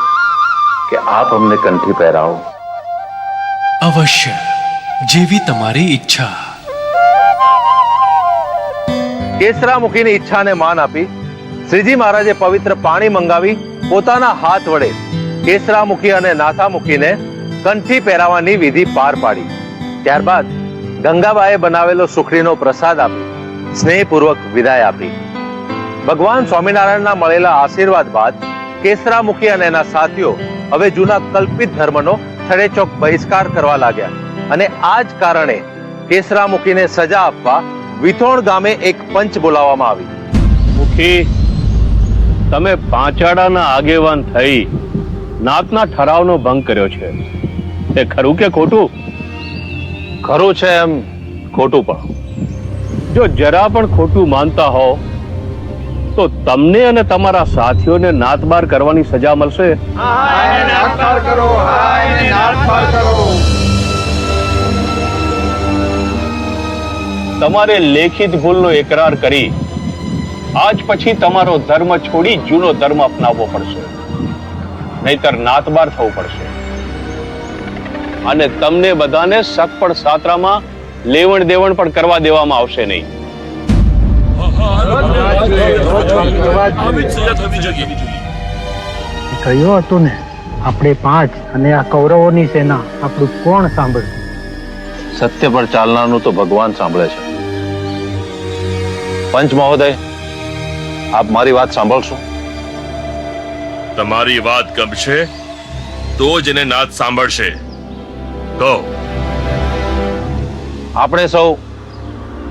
કે આપ અમને કંઠી પહેરાવો. અવશ્ય, જેવી તમારી ઈચ્છા. કેસરામુખીની ઈચ્છાને માન આપી શ્રીજી મહારાજે પવિત્ર પાણી મંગાવી પોતાના હાથ વડે કેસરામુખી અને નાથામુખીને કંઠી પહેરાવવાની વિધિ પાર પાડી. ત્યારબાદ ગંગાબાએ બનાવેલો સુખડીનો પ્રસાદ આપી સ્નેહપૂર્વક વિદાય આપી. ભગવાન સ્વામિનારાયણના મળેલા આશીર્વાદ બાદ કેસરામુખી અને એના સાથીઓ હવે જૂના કલ્પિત ધર્મનો છડેચોક બહિષ્કાર કરવા લાગ્યા. અને આ જ કારણે કેસરામુખીને સજા આપવા વિથોણ ગામે એક પંચ બોલાવવામાં આવી. મુખી, તમે પાંચાળાના આગેવાન થઈ નાતના ઠરાવનો ભંગ કર્યો છે. તે ખરું કે ખોટું? ખરું છે એમ ખોટું પણ. જો જરા પણ ખોટું માનતા હો તો તમને અને તમારા સાથીઓને નાતબાર કરવાની સજા મળશે. તમારે લેખિત ભૂલનો એકરાર કરી આજ પછી તમારો ધર્મ છોડી જૂનો ધર્મ અપનાવવો પડશે, નહીતર નાતબાર થવું પડશે. અને તમને બધાને સગપણ સાતરામાં લેવણ દેવણ પણ કરવા દેવામાં આવશે નહીં. કહ્યું હતું ને, આપણે 5 અને આ કૌરવોની સેના આપણું કોણ સાંભળશે? સત્ય પર ચાલનારનું તો ભગવાન સાંભળે છે. પંચ મહોદય, આપ મારી વાત સાંભળશો? તમારી વાત ગમશે તો જ એને નાદ સાંભળશે. તો આપણે સૌ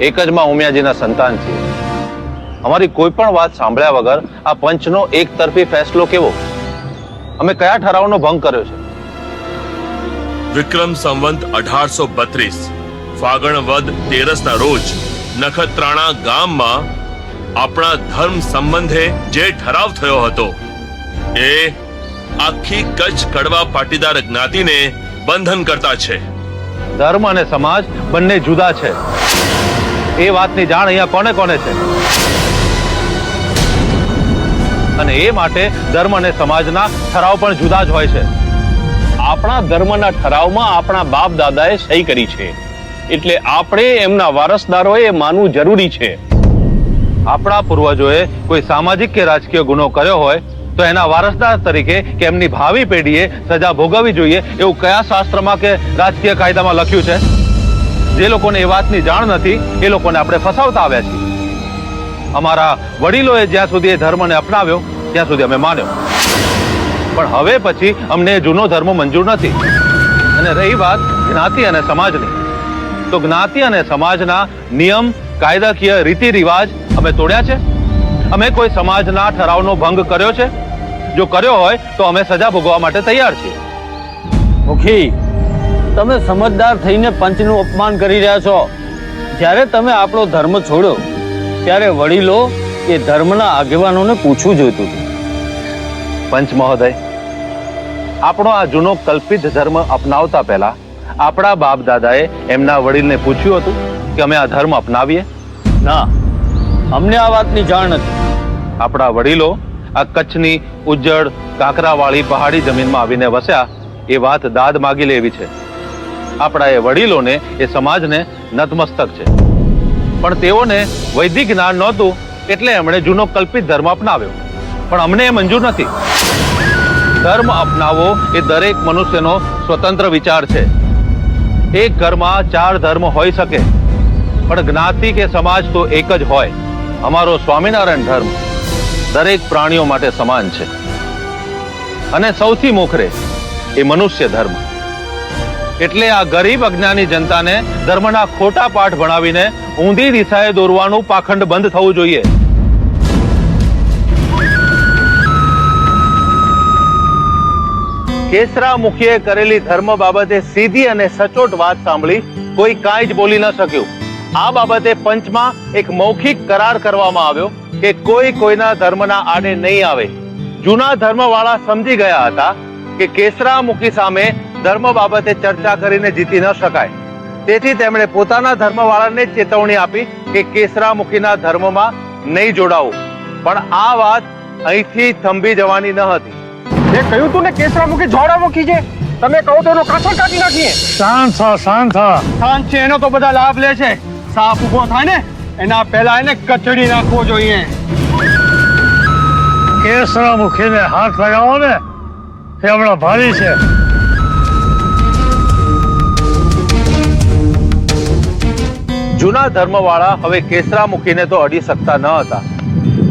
એક જ માં ઉમિયાજીના સંતાન છીએ. અમારી કોઈ પણ વાત સાંભળ્યા વગર આ પંચનો એક તરફી ફેસલો કેવો? અમે કયા ઠરાવનો ભંગ કર્યો છે? વિક્રમ સંવંત 1832 ફાગણ વદ 13 ના રોજ નખત્રાણા ગામમાં આપણા ધર્મ સંબંધે જે ઠરાવ થયો હતો એ આખી કચ્છ કડવા પાટીદાર જ્ઞાતિને બંધન કરતા છે. ધર્મ અને સમાજ બંને જુદા છે. એ વાતની જાણ અહીંયા કોને કોને છે? અને એ માટે ધર્મ અને સમાજના ઠરાવ પણ જુદા જ હોય છે. આપણા ધર્મના ઠરાવમાં આપણા બાપ દાદાએ સહી કરી છે, એટલે આપણે એમના વારસદારોએ માનવું જરૂરી છે. આપણા પૂર્વજોએ કોઈ સામાજિક કે રાજકીય ગુનો કર્યો હોય તો એના વારસદાર તરીકે કે એમની ભાવિ પેઢીએ સજા ભોગવવી જોઈએ એવું કયા શાસ્ત્રમાં કે રાજકીય કાયદામાં લખ્યું છે? જે લોકોને એ વાતની જાણ નથી એ લોકોને આપણે ફસાવતા આવ્યા છીએ. અમારા વડીલોએ જ્યાં સુધી એ ધર્મને અપનાવ્યો ત્યાં સુધી અમે માન્યો, પણ હવે પછી અમને જૂનો ધર્મ મંજૂર નથી. અને રહી વાત જ્ઞાતિ અને સમાજની, તો જ્ઞાતિ અને સમાજના નિયમ, કાયદાકીય રીતિ રિવાજ અમે તોડ્યા છે? અમે કોઈ સમાજના ઠરાવનો ભંગ કર્યો છે? જો કર્યો હોય તો અમે સજા ભોગવવા માટે તૈયાર છીએ. મુખી, તમે સમજદાર થઈને પંચનું અપમાન કરી રહ્યા છો. જ્યારે તમે આપણો ધર્મ છોડ્યો ત્યારે વડીલો એ ધર્મના આગેવાનોને પૂછવું જોઈતું હતું. પંચ મહોદય, આપણો આ જૂનો કલ્પિત ધર્મ અપનાવતા પહેલા આપણા બાપ દાદાએ એમના વડીલને પૂછ્યું હતું કે અમે આ ધર્મ અપનાવીએ? ના, અમને આ વાતની જાણ નથી. આપણા વડીલો આ કચ્છની ઉજ્જડ કાંકરાવાળી પહાડી જમીનમાં આવીને વસ્યા એ વાત દાદ માગી લેવી છે. આપણા એ વડીલોને એ સમાજને નતમસ્તક છે, પણ તેઓને વૈદિક જ્ઞાન નહોતું એટલે એમણે જૂનો કલ્પિત ધર્મ અપનાવ્યો. પણ અમને એ મંજૂર નથી. ધર્મ અપનાવવો એ દરેક મનુષ્યનો સ્વતંત્ર વિચાર છે. એક ઘરમાં 4 ધર્મ હોઈ શકે, પણ જ્ઞાતિ કે સમાજ તો એક જ હોય. અમારો સ્વામિનારાયણ ધર્મ દરેક પ્રાણીઓ માટે સમાન છે, અને સૌથી મોખરે એ મનુષ્ય ધર્મ. એટલે આ ગરીબ અજ્ઞાની જનતાને ધર્મના ખોટા પાઠ ભણાવીને ઊંધી દિશાએ દોરવાનું પાખંડ બંધ થવું જોઈએ. કેસરામુખીએ કરેલી ધર્મ બાબતે સીધી અને સચોટ વાત સાંભળી કોઈ કાંઈ જ બોલી ન શક્યું. આ બાબતે પંચમાં એક મૌખિક કરાર કરવામાં આવ્યો કે કોઈ કોઈના ધર્મના આડે નહીં આવે. જૂના ધર્મવાળા સમજી ગયા હતા કે કેસરામુખી સામે ધર્મ બાબતે ચર્ચા કરીને જીતી ન શકાય. તેથી તેમણે પોતાના ધર્મવાળાને જ ચેતવણી આપી કે કેસરામુખીના ધર્મમાં નહીં જોડાવું. પણ આ વાત અહીંથી થંભી જવાની ન હતી. જે કહ્યું તું ને કેસરામુખી જોડામુખી છે, તમે કહો તો એનો કાંઠો કાઢી નાખીએ. શાંત થા, શાંત થા. શાંત છે એનો તો બધા લાભ લે છે. સાપ ઉભો થાય ને એના પહેલા એને કચડી નાખવો જોઈએ. કેસરામુખીને હાથ લગાવો ને, એ હમણાં ભારી છે. જૂના ધર્મવાળા હવે કેસરામુખીને તો અડી શકતા ન હતા,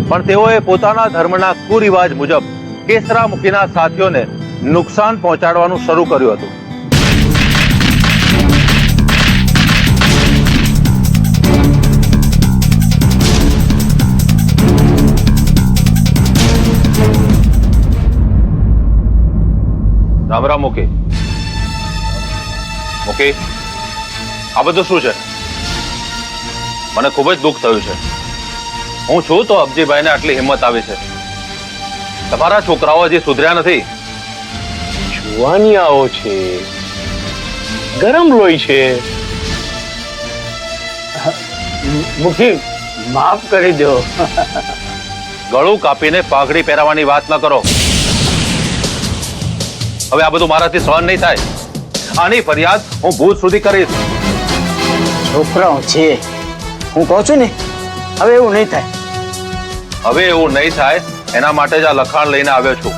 પણ તેઓએ પોતાના ધર્મના કુરિવાજ મુજબ કેસરામુખીના સાથીઓને નુકસાન પહોંચાડવાનું શરૂ કર્યું હતું. રામ રામ મુખી. મુખી, આ બધું શું છે? મને ખૂબ જ દુઃખ થયું છે. હું છું તો અબજીભાઈને આટલી હિંમત આવી છે. તમારા છોકરાઓ હજી સુધર્યા નથી. જુવાનિયાઓ છે, ગરમ લોહી છે. મુખી માફ કરી દો. ગળું કાપીને પાઘડી પહેરાવાની વાત ન કરો. હવે આ બધું મારાથી સહન નહીં થાય. આની ફરિયાદ હું ભૂત સુધી કરીશ. છોકરાઓ છે, હું કહું છું ને, હવે એવું નહીં થાય. હવે એવું નહીં થાય એના માટે જ આ લખાણ લઈને આવ્યો છું.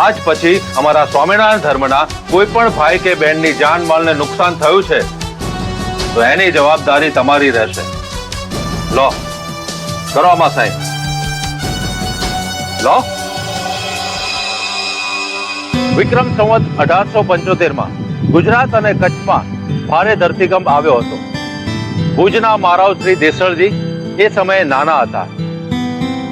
આજ પછી અમારા સ્વામિનારાયણ ધર્મના કોઈ પણ ભાઈ કે બહેનની જાન માલને નુકસાન થયું છે તો એની જવાબદારી તમારી રહેશે. લો, કરો આમાં સાહેબ. લો. વિક્રમ સંવત 1875 ગુજરાત અને કચ્છમાં ભારે ધરતીકંપ આવ્યો હતો. ભુજના મહારાવ શ્રી દેસળજી એ સમયે નાના હતા.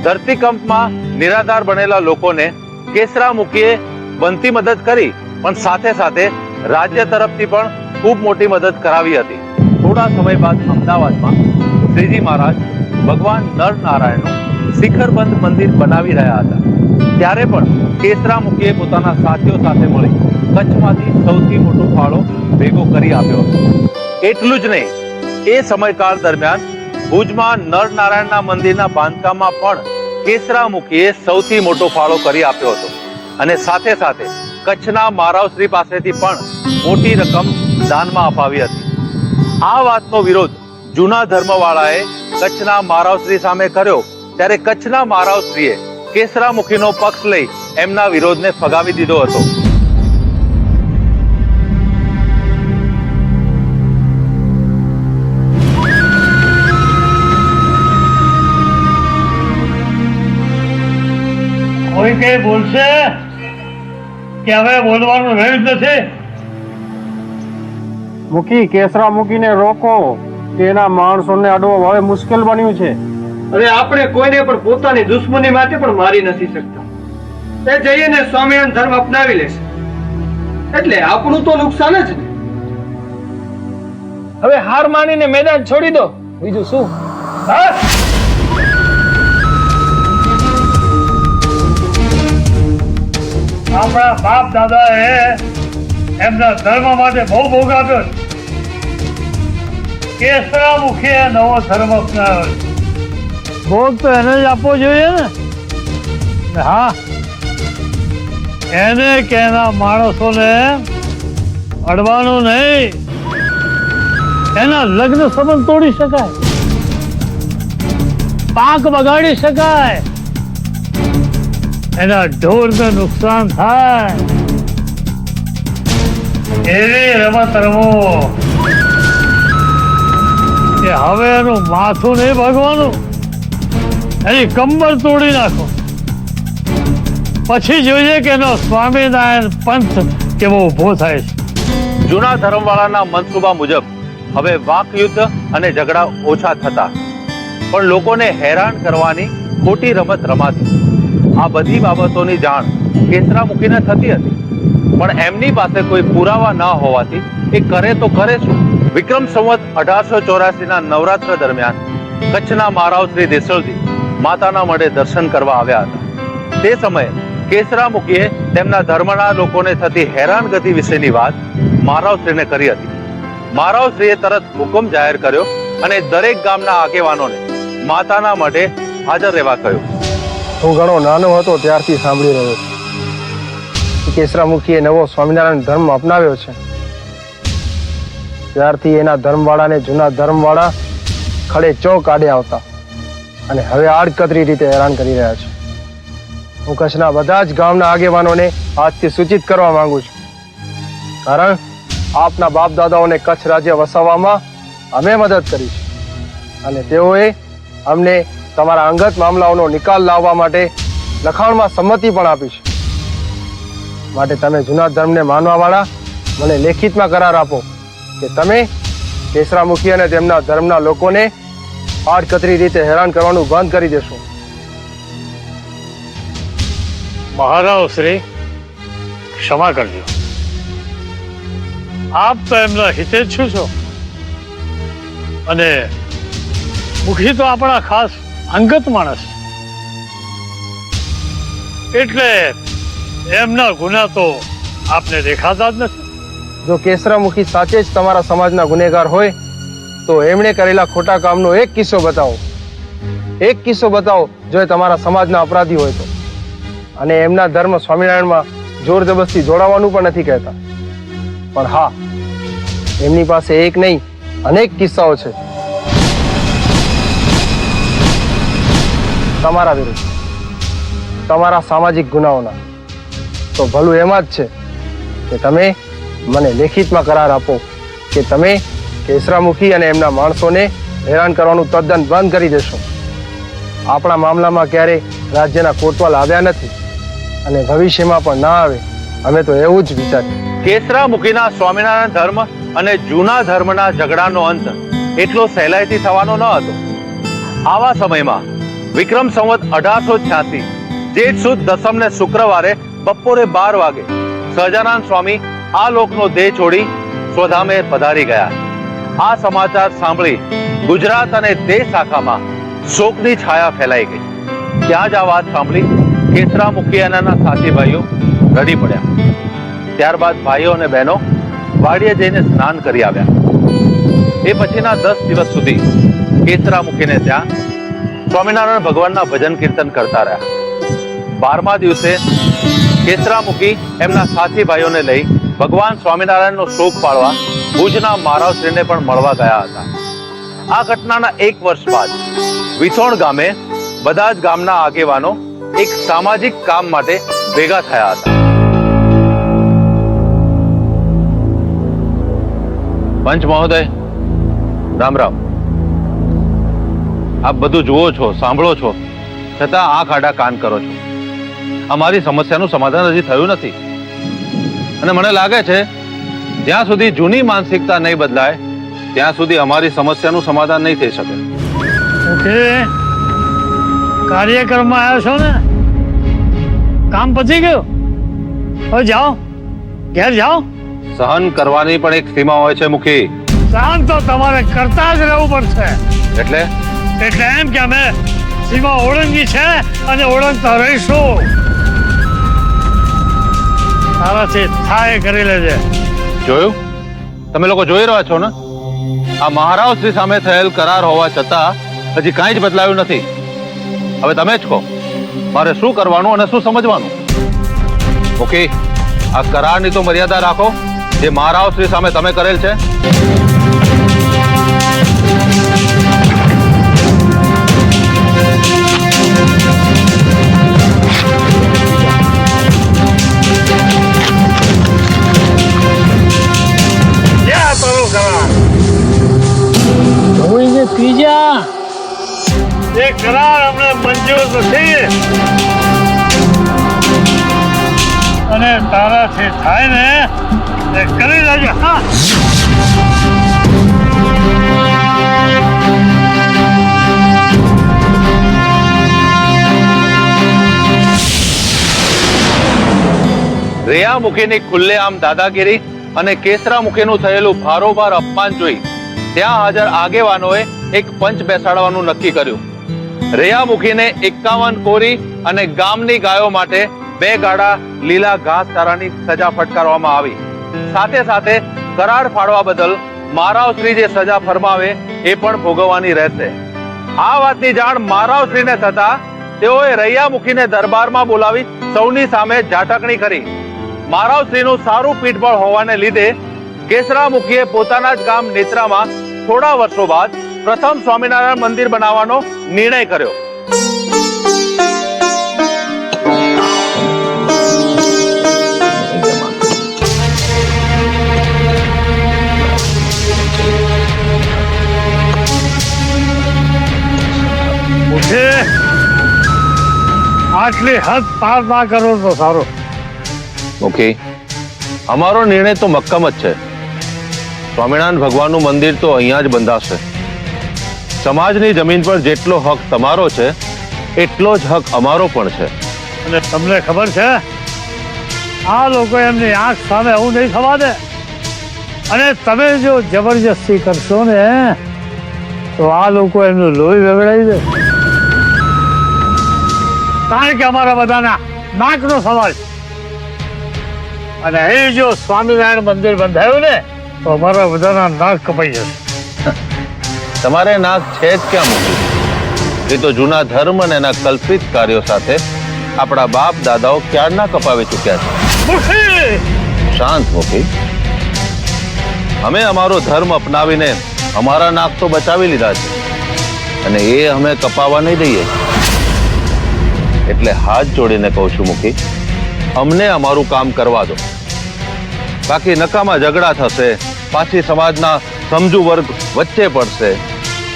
ધરતીકંપમાં નિરાધાર બનેલા લોકોને કેસરામુખીએ બનતી મદદ કરી, પણ સાથે સાથે રાજ્ય તરફથી પણ ખૂબ મોટી મદદ કરાવી હતી. થોડા સમય બાદ અમદાવાદમાં શ્રીજી મહારાજ ભગવાન નર નારાયણનું શિખરબંધ મંદિર બનાવી રહ્યા હતા. ત્યારે પણ કેસરામુખીએ પોતાના સાથીઓ સાથે મળી કચ્છમાંથી સૌથી મોટો ફાળો ભેગો કરી આપ્યો હતો. એટલું જ નહીં, એ સમયકાળ દરમિયાન ભુજમાં નર નારાયણના મંદિરના બાંધકામમાં પણ કેસરામુખીએ સૌથી મોટો ફાળો કરી આપ્યો હતો. અને સાથે સાથે કચ્છના મહારાવશ્રી પાસેથી પણ મોટી રકમ દાનમાં અપાવી હતી. આ વાતનો વિરોધ જૂના ધર્મવાળાએ કચ્છના મહારાવશ્રી સામે કર્યો, ત્યારે કચ્છના મહારાવશ્રીએ કેસરામુખીનો પક્ષ લઈ એમના વિરોધને ફગાવી દીધો હતો. કોઈ કઈ બોલશે કે હવે બોલવાનું રહ્યું જ નથી? મૂકી કેસરા મૂકીને રોકો, કે એના માણસોને અડવો હવે મુશ્કેલ બન્યું છે. અરે આપણે કોઈને પણ પોતાની દુશ્મની માટે પણ મારી નથી શકતા. એ જઈને સ્વામિનારાયણ ધર્મ અપનાવી લેશે એટલે આપણું તો નુકસાન જ ને. હવે હાર માનીને મેદાન છોડી દો, બીજું શું? હા? આપણા બાપ દાદાએ એમના ધર્મ માટે બહુ ભોગ આપ્યો છે. કેસરામુખીએ નવો ધર્મ અપનાવ્યો છે. ભોગ તો એને જ આપવો જોઈએ ને. હા, એને કે એના માણસોને અડવાનું નહીં. એના લગ્ન સંબંધ તોડી શકાય, પાક બગાડી શકાય, એના ઢોરને નુકસાન થાય, એવી રમત રમો કે હવે એનું માથું નહીં ભાગવાનું, એની કમર તોડી નાખો. પછી જોઈએ કે એનો સ્વામિનારાયણ પંથ કેવો ઉભો થાય છે. જૂના ધર્મવાળાના મનસુબા મુજબ હવે વાક યુદ્ધ અને ઝઘડા ઓછા થતા, પણ લોકોને હેરાન કરવાની ખોટી રમત રમાતી. આ બધી બાબતોની જાણ કેસરામુખીને થતી હતી, પણ એમની પાસે કોઈ પુરાવા ન હોવાથી એ કરે તો કરે શું? વિક્રમ સંવત 1884ના નવરાત્ર દરમિયાન કચ્છના મહારાવ શ્રી દેસળજી માતાના મઢે દર્શન કરવા આવ્યા હતા. તે સમયે કેસરામુખીએ તેમના ધર્મના લોકોને થતી હેરાનગતિ વિશેની વાત મહારાવશ્રીને કરી હતી. મહારાવશ્રીએ તરત હુકમ જાહેર કર્યો અને દરેક ગામના આગેવાનોને માતાના મઢે હાજર રહેવા કહ્યું. હું ઘણો નાનો હતો ત્યારથી સાંભળી રહ્યો છું કે કેસરામુખીએ નવો સ્વામિનારાયણ ધર્મ અપનાવ્યો છે. ત્યારથી એના ધર્મવાળાને જૂના ધર્મવાળા ખડે ચોક આડે આવતા અને હવે આડકતરી રીતે હેરાન કરી રહ્યા છે. હું કચ્છના બધા જ ગામના આગેવાનોને આજથી સૂચિત કરવા માંગુ છું, કારણ આપના બાપ દાદાઓને કચ્છ રાજ્ય વસાવવામાં અમે મદદ કરી છે અને તેઓએ અમને તમારા અંગત મામલાઓનો નિકાલ લાવવા માટે લખાણમાં સંમતિ પણ આપી છે. માટે તમે જૂના ધર્મને માનવાવાળા મને લેખિતમાં કરાર આપો કે તમે કેસરામુખી અને તેમના ધર્મના લોકોને આડકતરી રીતે હેરાન કરવાનું બંધ કરી દેશો. મહારાવ શ્રી ક્ષમા કરજો. આપ તો એમના હિતેચ્છુ છો અને મુખી તો આપણા ખાસ અંગત માણસ, એટલે એમના ગુના તો આપને દેખાતા જ નથી. જો કેસરામુખી સાચે જ તમારા સમાજના ગુનેગાર હોય તો એમણે કરેલા ખોટા કામનો એક કિસ્સો બતાવો. એક કિસ્સો બતાવો જો એ તમારા સમાજના અપરાધી હોય તો. અને એમના ધર્મ સ્વામિનારાયણમાં જોર જબરસ્તી જોડાવાનું પણ નથી કહેતા. પણ હા, એમની પાસે એક નહીં અનેક કિસ્સાઓ છે તમારા વિરુદ્ધ, તમારા સામાજિક ગુનાઓના. તો ભલું એમાં જ છે કે તમે મને લેખિતમાં કરાર આપો કે તમે કેસરામુખી અને એમના માણસોને હેરાન કરવાનું તદ્દન બંધ કરી દેશો. આપણા મામલામાં ક્યારે રાજ્યના કોટવાલ આવ્યા નથી અને ભવિષ્યમાં પણ ના આવે. અમે તો એવું જ વિચારીએ. કેસરામુખીના સ્વામિનારાયણ ધર્મ અને જૂના ધર્મના ઝઘડાનો અંત એટલો સહેલાઈથી થવાનો ન હતો. આવા સમયમાં વિક્રમ સંવત 1886 જેઠ સુદ દસમને શુક્રવારે બપોરે 12 વાગે સહજાનંદ સ્વામી આ લોકનો દેહ છોડી સ્વધામે પધારી ગયા. આ સમાચાર સાંભળી ગુજરાત અને દેશ આખામાં શોકની છાયા ફેલાઈ ગઈ. ત્યાં જ આ વાત સાંભળી કેસરામુખી અને એના સાથી ભાઈઓ રડી પડ્યા. ત્યારબાદ ભાઈઓ અને બહેનો વાડીએ જઈને સ્નાન કરી આવ્યા. એ પછીના 10 દિવસ સુધી કેસરામુખીને ત્યાં સ્વામિનારાયણ ભગવાનના ભજન કીર્તન કરતા રહ્યા. 12મા દિવસે કેસરામુખી એમના સાથી ભાઈઓને લઈ ભગવાન સ્વામિનારાયણનો શોક પાળવા ભુજના મહારાવશ્રીને પણ મળવા ગયા હતા. આ ઘટનાના 1 વર્ષ બાદ વિસોણ ગામે બધા જ ગામના આગેવાનો એક સામાજિક કામ માટે ભેગા થયા હતા. પંચ મહોદય, રામ રામ. આપ બધું જુઓ છો, સાંભળો છો, છતાં આંખ આડા કાન કરો છો. અમારી સમસ્યાનું સમાધાન હજી થયું નથી અને મને લાગે છે જ્યાં સુધી જૂની માનસિકતા નહીં બદલાય ત્યાં સુધી અમારી સમસ્યાનું સમાધાન નહીં થઈ શકે. ઓકે, કાર્યક્રમમાં આવ્યો છો ને, કામ પતી ગયું, હવે જાઓ, ઘેર જાઓ. સહન કરવાની પણ એક સીમા હોય છે મુખી. સહન તો તમારે કરતા જ રહેવું પડશે. એટલે એમ કે અમે સીમા ઓળંગી છે અને ઓળંગતા રહીશું. તારાથી થાય કરી લેજે. જોયું? તમે લોકો જોઈ રહ્યા છો ને, આ મહારાવશ્રી સામે થયેલ કરાર હોવા છતાં હજી કાંઈ જ બદલાયું નથી. હવે તમે જ કહો, મારે શું કરવાનું અને શું સમજવાનું? ઓકે, આ કરારની તો મર્યાદા રાખો જે મહારાવશ્રી સામે તમે કરેલ છે. ત્રીજા એ કરાર અમને મંજૂર નથી અને તારાથી થાય ને એ કરી લેજો. હા, રેયામુખીની ખુલ્લેઆમ દાદાગીરી અને કેસરામુખીનું થયેલું ભારોભાર અપમાન જોઈ ત્યાં હાજર આગેવાનોએ એક પંચ બેસાડવાનું નક્કી કર્યું. રેયામુખીને 51 કોરી અને ગામની ગાયો માટે 2 ગાડા લીલા ઘાસચારાની સજા ફટકારવામાં આવી. સાથે સાથે કરાર ફાડવા બદલ મહારાવશ્રી જે સજા ફરમાવે એ પણ ભોગવવાની રહેશે. આ વાતની જાણ મહારાવશ્રીને થતા તેઓએ રેયામુખીને દરબારમાં બોલાવી સૌની સામે ઝાટકણી કરી. મહારાવશ્રીનું સારું પીઠબળ હોવાને લીધે કેસરામુખીએ પોતાના જ ગામ નેત્રામાં થોડા વર્ષો બાદ પ્રથમ સ્વામિનારાયણ મંદિર બનાવવાનો નિર્ણય કર્યો. આટલી હદ પાર ના કરો તો સારું. ઓકે, અમારો નિર્ણય તો મક્કમ જ છે. સ્વામિનારાયણ ભગવાનનું મંદિર તો અહીંયા જ બંધાશે. સમાજની જમીન પર જેટલો હક તમારો છે એટલો જ હક અમારો પણ છે. અને તમને ખબર છે આ લોકો એમની આંખ સામે હું નહીં થવા દે. અને તમે જો જબરજસ્તી કરશો ને તો આ લોકો એમનું લોહી વેવડાવી દે. કારણ કે અમારા બધાના નાકનો સવાલ છે. અને એ જો સ્વામિનારાયણ મંદિર બંધાયું ને તો અમારા બધાના નાક કપાઈ જશે. તમારે નાક છે જ ક્યાં મૂક્યું? એ તો જૂના ધર્મ અને એના કલ્પિત કાર્યો સાથે આપણા બાપ દાદાઓ ક્યારના કપાવી ચૂક્યા છે. મુખી! શાંત મુખી. અમે અમારો ધર્મ અપનાવીને અમારા નાક તો બચાવી લીધા છે અને એ અમે કપાવા નહીં દઈએ. એટલે હાથ જોડીને કહું છું મુખી, અમને અમારું કામ કરવા દો. બાકી નકામા ઝઘડા થશે, પાછી સમાજના સમજુ વર્ગ વચ્ચે પડશે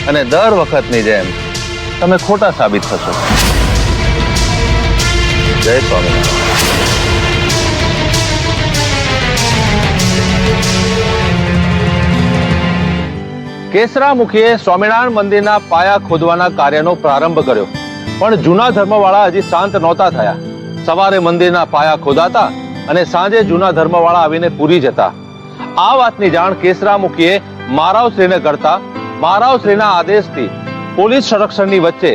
અને દર વખતની જેમ તમે ખોટા સાબિત થશો. જય સ્વામિનારાયણ. કેસરામુખીએ સ્વામિનારાયણ મંદિરના પાયા ખોદવાના કાર્યનો પ્રારંભ કર્યો, પણ જૂના ધર્મવાળા હજી શાંત નહોતા થયા. સવારે મંદિરના પાયા ખોદાતા અને સાંજે જૂના ધર્મવાળા આવીને પૂરી જતા. આ વાતની જાણ કેસરામુખીએ મારાવશ્રીને કરતા મારાવશ્રીના આદેશથી પોલીસ સંરક્ષણની વચ્ચે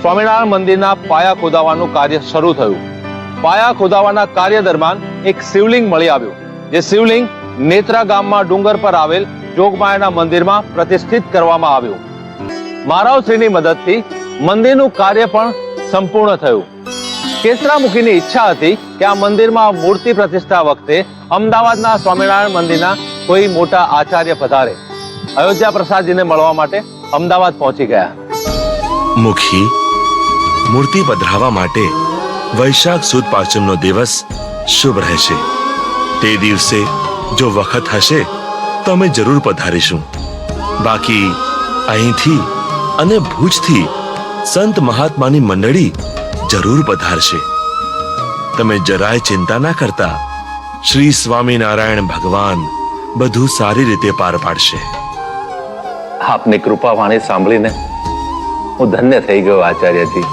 સ્વામિનારાયણ મંદિરના પાયા ખોદાવાનું કાર્ય શરૂ થયું. પાયા ખોદાવાના કાર્ય દરમિયાન એક શિવલિંગ મળી આવ્યું, જે શિવલિંગ નેત્રા ગામમાં ડુંગર પર આવેલ જોગમાયાના મંદિરમાં પ્રતિષ્ઠિત કરવામાં આવ્યું. મારાવશ્રીની મદદથી મંદિરનું કાર્ય પણ સંપૂર્ણ થયું. કેસરામુખીની ઈચ્છા હતી કે આ મંદિરમાં મૂર્તિ પ્રતિષ્ઠા વખતે અમદાવાદના સ્વામિનારાયણ મંદિરના કોઈ મોટા આચાર્ય પધારે. અયોધ્યા પ્રસાદજીને મળવા માટે અમદાવાદ પહોંચી ગયા. મુખી, મૂર્તિ પધરાવવા માટે વૈશાખ સુદ પાંચમનો દિવસ શુભ રહેશે. તે દિવસે જો વખત હશે તો અમે જરૂર પધારીશું. બાકી અહીંથી અને ભુજથી સંત મહાત્માની મંડળી જરૂર પધારશે. તમે જરાય ચિંતા ના કરતા. શ્રી સ્વામિનારાયણ ભગવાન બધું સારી રીતે પાર પાડશે. આપની કૃપા વાણી સાંભળીને હું ધન્ય થઈ ગયો આચાર્યજી.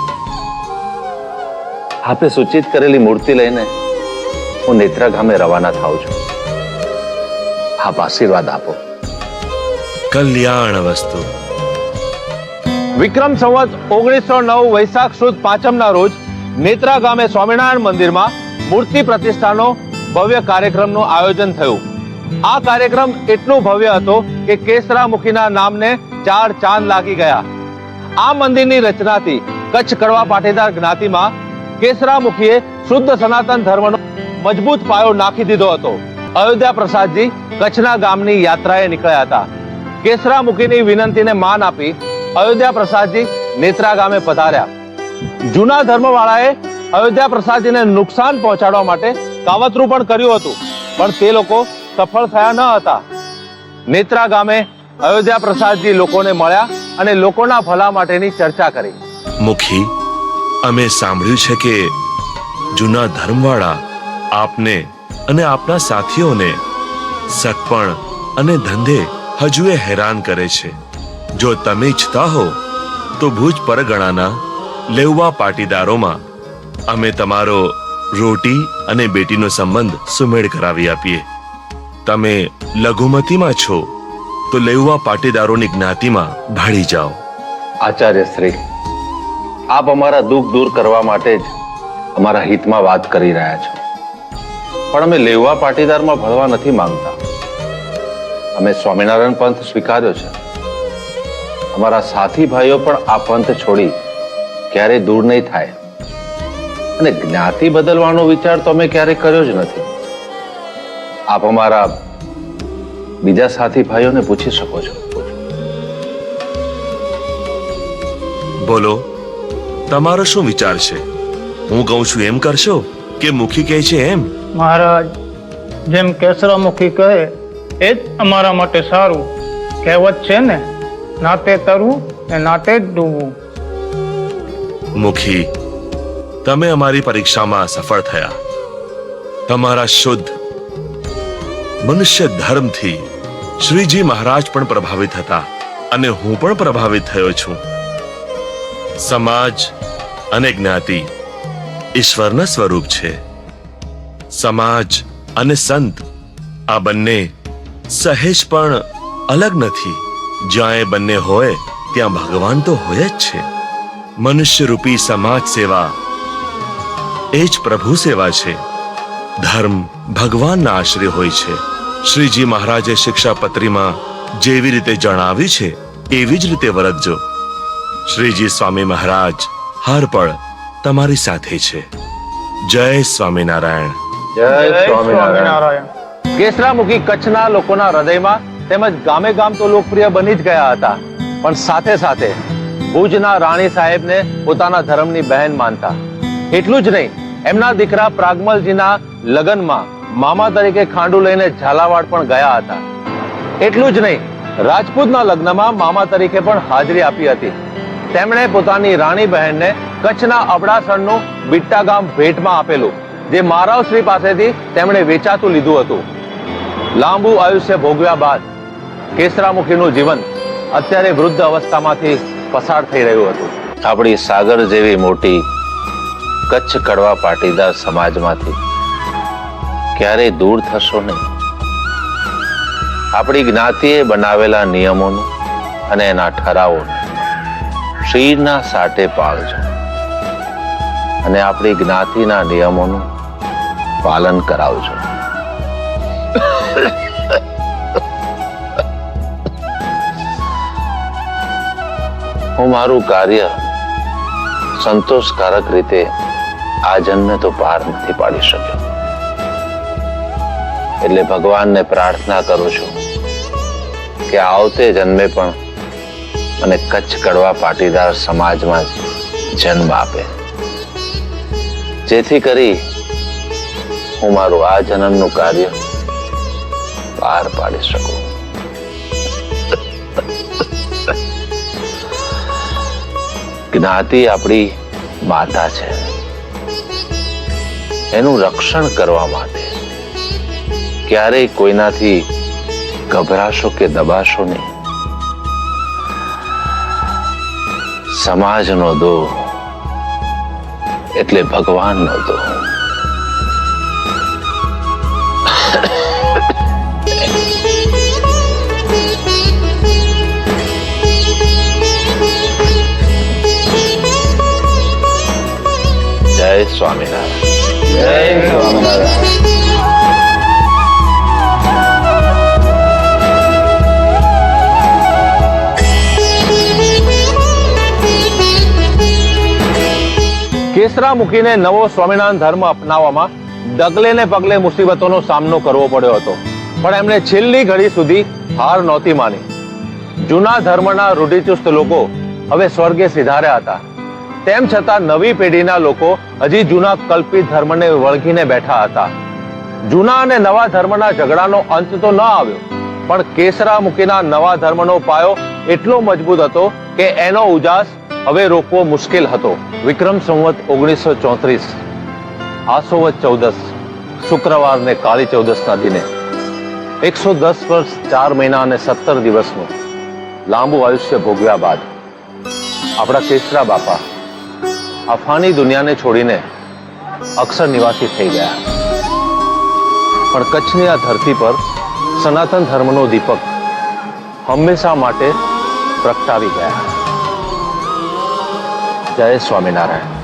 આપે સૂચિત કરેલી મૂર્તિ લઈને હું નેત્રા ગામે રવાના થાઉં છું. આપ આશીર્વાદ આપો. કલ્યાણ વસ્તુ. વિક્રમ સંવત 1909 વૈશાખ સુદ પાંચમના રોજ નેત્રા ગામે સ્વામિનારાયણ મંદિરમાં મૂર્તિ પ્રતિષ્ઠાનો ભવ્ય કાર્યક્રમનું આયોજન થયું. આ કાર્યક્રમ એટલો ભવ્ય હતો કે કેસરામુખીના નામને 4 ચાંદ લાગી ગયા. આ મંદિરની રચનાથી કચ્છ કડવા પાટીદાર જ્ઞાતિમાં કેસરામુખીએ શુદ્ધ સનાતન ધર્મનો મજબૂત પાયો નાખી દીધો હતો. અયોધ્યા પ્રસાદજી કચ્છના ગામની યાત્રાએ નીકળ્યા હતા. કેસરામુખીની વિનંતીને માન આપી અયોધ્યા પ્રસાદજી નેત્રા ગામે પધાર્યા. જૂના ધર્મવાળાએ અયોધ્યા પ્રસાદજીને નુકસાન પહોંચાડવા માટે કાવતરું પણ કર્યું હતું, પણ તે લોકો સફળ થયા ન હતા. નેત્રા ગામે અયોધ્યા પ્રસાદજી લોકોને મળ્યા અને લોકોના ભલા માટેની ચર્ચા કરી. મુખી, અમે સાંભળ્યું છે કે જૂના ધર્મવાળા આપને અને આપના સાથીઓને સગપણ અને ધંધે હજુએ હેરાન કરે છે. જો તમે ઈચ્છતા હો તો ભુજ પરગણાના લેઉવા પાટીદારોમાં અમે તમારો રોટી અને બેટીનો સંબંધ સુમેળ કરાવી આપીએ. તમે લઘુમતીમાં છો તો લેઉવા પાટીદારોની જ્ઞાતિમાં ભાળી જાઓ. આચાર્ય શ્રી, આપ અમારા દુઃખ દૂર કરવા માટે જ અમારા હિતમાં વાત કરી રહ્યા છો, પણ અમે લેવા પાટીદારમાં ભળવા નથી માંગતા. અમે સ્વામિનારાયણ પંથ સ્વીકાર્યો છે. અમારા સાથી ભાઈઓ પણ આ પંથ છોડી ક્યારેય દૂર નહીં થાય, અને જ્ઞાતિ બદલવાનો વિચાર તો અમે ક્યારેય કર્યો જ નથી. આપ અમારા બીજા સાથી ભાઈઓને પૂછી શકો છો. બોલો, તમારો શું વિચાર છે? હું કહું છું એમ કરશો કે મુખી કહે છે એમ? મહારાજ, જેમ કેસરામુખી કહે એ જ અમારા માટે સારું. કહેવત છે ને, નાતે તરવું ને નાતે જ ડૂબવું. મુખી, તમે અમારી પરીક્ષામાં સફળ થયા. તમારા શુદ્ધ મનુષ્ય ધર્મથી શ્રીજી મહારાજ પણ પ્રભાવિત હતા અને હું પણ પ્રભાવિત થયો છું. સમાજ અને જ્ઞાતિ ઈશ્વરના સ્વરૂપ છે. સમાજ અને સંત આ બંને સહેજ પણ અલગ નથી. જ્યાં એ બંને હોય ત્યાં ભગવાન તો હોય જ છે. મનુષ્ય રૂપી સમાજ સેવા એ જ પ્રભુ સેવા છે. ધર્મ ભગવાનના આશ્રય હોય છે. શ્રીજી મહારાજે શિક્ષાપત્રીમાં જેવી રીતે જણાવ્યું છે એવી જ રીતે વર્તજો. શ્રીજી સ્વામી મહારાજ હર પળ તમારી સાથે છે. જય સ્વામિનારાયણ. જય સ્વામિનારાયણ. કેસરામુખી કચ્છના લોકોના હૃદયમાં તેમજ ગામે ગામ તો લોકપ્રિય બની જ ગયા હતા, પણ સાથે સાથે ભુજના રાણી સાહેબને પોતાના ધર્મની બહેન માનતા. એટલું જ નહીં, એમના દીકરા પ્રાગમલજીના લગ્નમાં મામા તરીકે ખાંડુ લઈને ઝાલાવાડ પણ ગયા હતા. એટલું જ નહીં, રાજપૂતના લગ્નમાં મામા તરીકે પણ હાજરી આપી હતી. તેમણે પોતાની રાણી બહેનને કચ્છના અબડાસણનું બિટ્ટા ગામ ભેટમાં આપેલું, જે મારાવશ્રી પાસેથી તેમણે વેચાતું લીધું હતું. લાંબુ આયુષ્ય ભોગવ્યા બાદ કેસરામુખીનું જીવન અત્યારે વૃદ્ધ અવસ્થામાંથી પસાર થઈ રહ્યું હતું. આપણી સાગર જેવી મોટી કચ્છ કડવા પાટીદાર સમાજમાંથી ક્યારેય દૂર થશો નહીં. આપણી જ્ઞાતિએ બનાવેલા નિયમોનું અને એના ઠરાવોને શીરના સાટે પાળજો અને આપણી જ્ઞાતિના નિયમોનું પાલન કરાવજો. હું મારું કાર્ય સંતોષકારક રીતે આ જન્મે તો પાર નથી પાડી શક્યો, એટલે ભગવાનને પ્રાર્થના કરું છું કે આવતે જન્મે પણ મને કચ્છ કડવા પાટીદાર સમાજમાં જન્મ આપે, જેથી કરી હું મારું આ જન્મનું કાર્ય પાર પાડી શકું. જ્ઞાતિ આપણી માતા છે, એનું રક્ષણ કરવા માટે ક્યારેય કોઈનાથી ગભરાશો કે દબાશો નહીં. સમાજનો દોહ એટલે ભગવાનનો દોહ. જય સ્વામિનારાયણ. જય સ્વામિનારાયણ. કેસરામુખીને નવો સ્વામિનારાયણ ધર્મ અપનાવવામાં ડગલે ને પગલે મુસીબતોનો સામનો કરવો પડ્યો હતો, પણ એમણે છેલ્લી ઘડી સુધી હાર નહોતી માની. જૂના ધર્મના રૂઢિચુસ્ત લોકો હવે સ્વર્ગે સિધાર્યા હતા, તેમ છતાં નવી પેઢીના લોકો હજી જૂના કલ્પિત ધર્મને વળગીને બેઠા હતા. જૂના અને નવા ધર્મના ઝઘડાનો અંત તો ન આવ્યો, પણ કેસરામુખીના નવા ધર્મનો પાયો એટલો મજબૂત હતો કે એનો ઉજાસ હવે રોકવો મુશ્કેલ હતો. વિક્રમ સંવત 1934 આસોવત 14 શુક્રવારને કાળી ચૌદસના દિને 110 વર્ષ 4 મહિના અને 17 દિવસનું લાંબુ આયુષ્ય ભોગવ્યા બાદ આપણા કેસરા બાપા આ ફાની દુનિયાને છોડીને અક્ષર નિવાસી થઈ ગયા. પણ કચ્છની આ ધરતી પર સનાતન ધર્મનો દીપક હંમેશા માટે પ્રગટાવી ગયા. જય સ્વામિનારાયણ.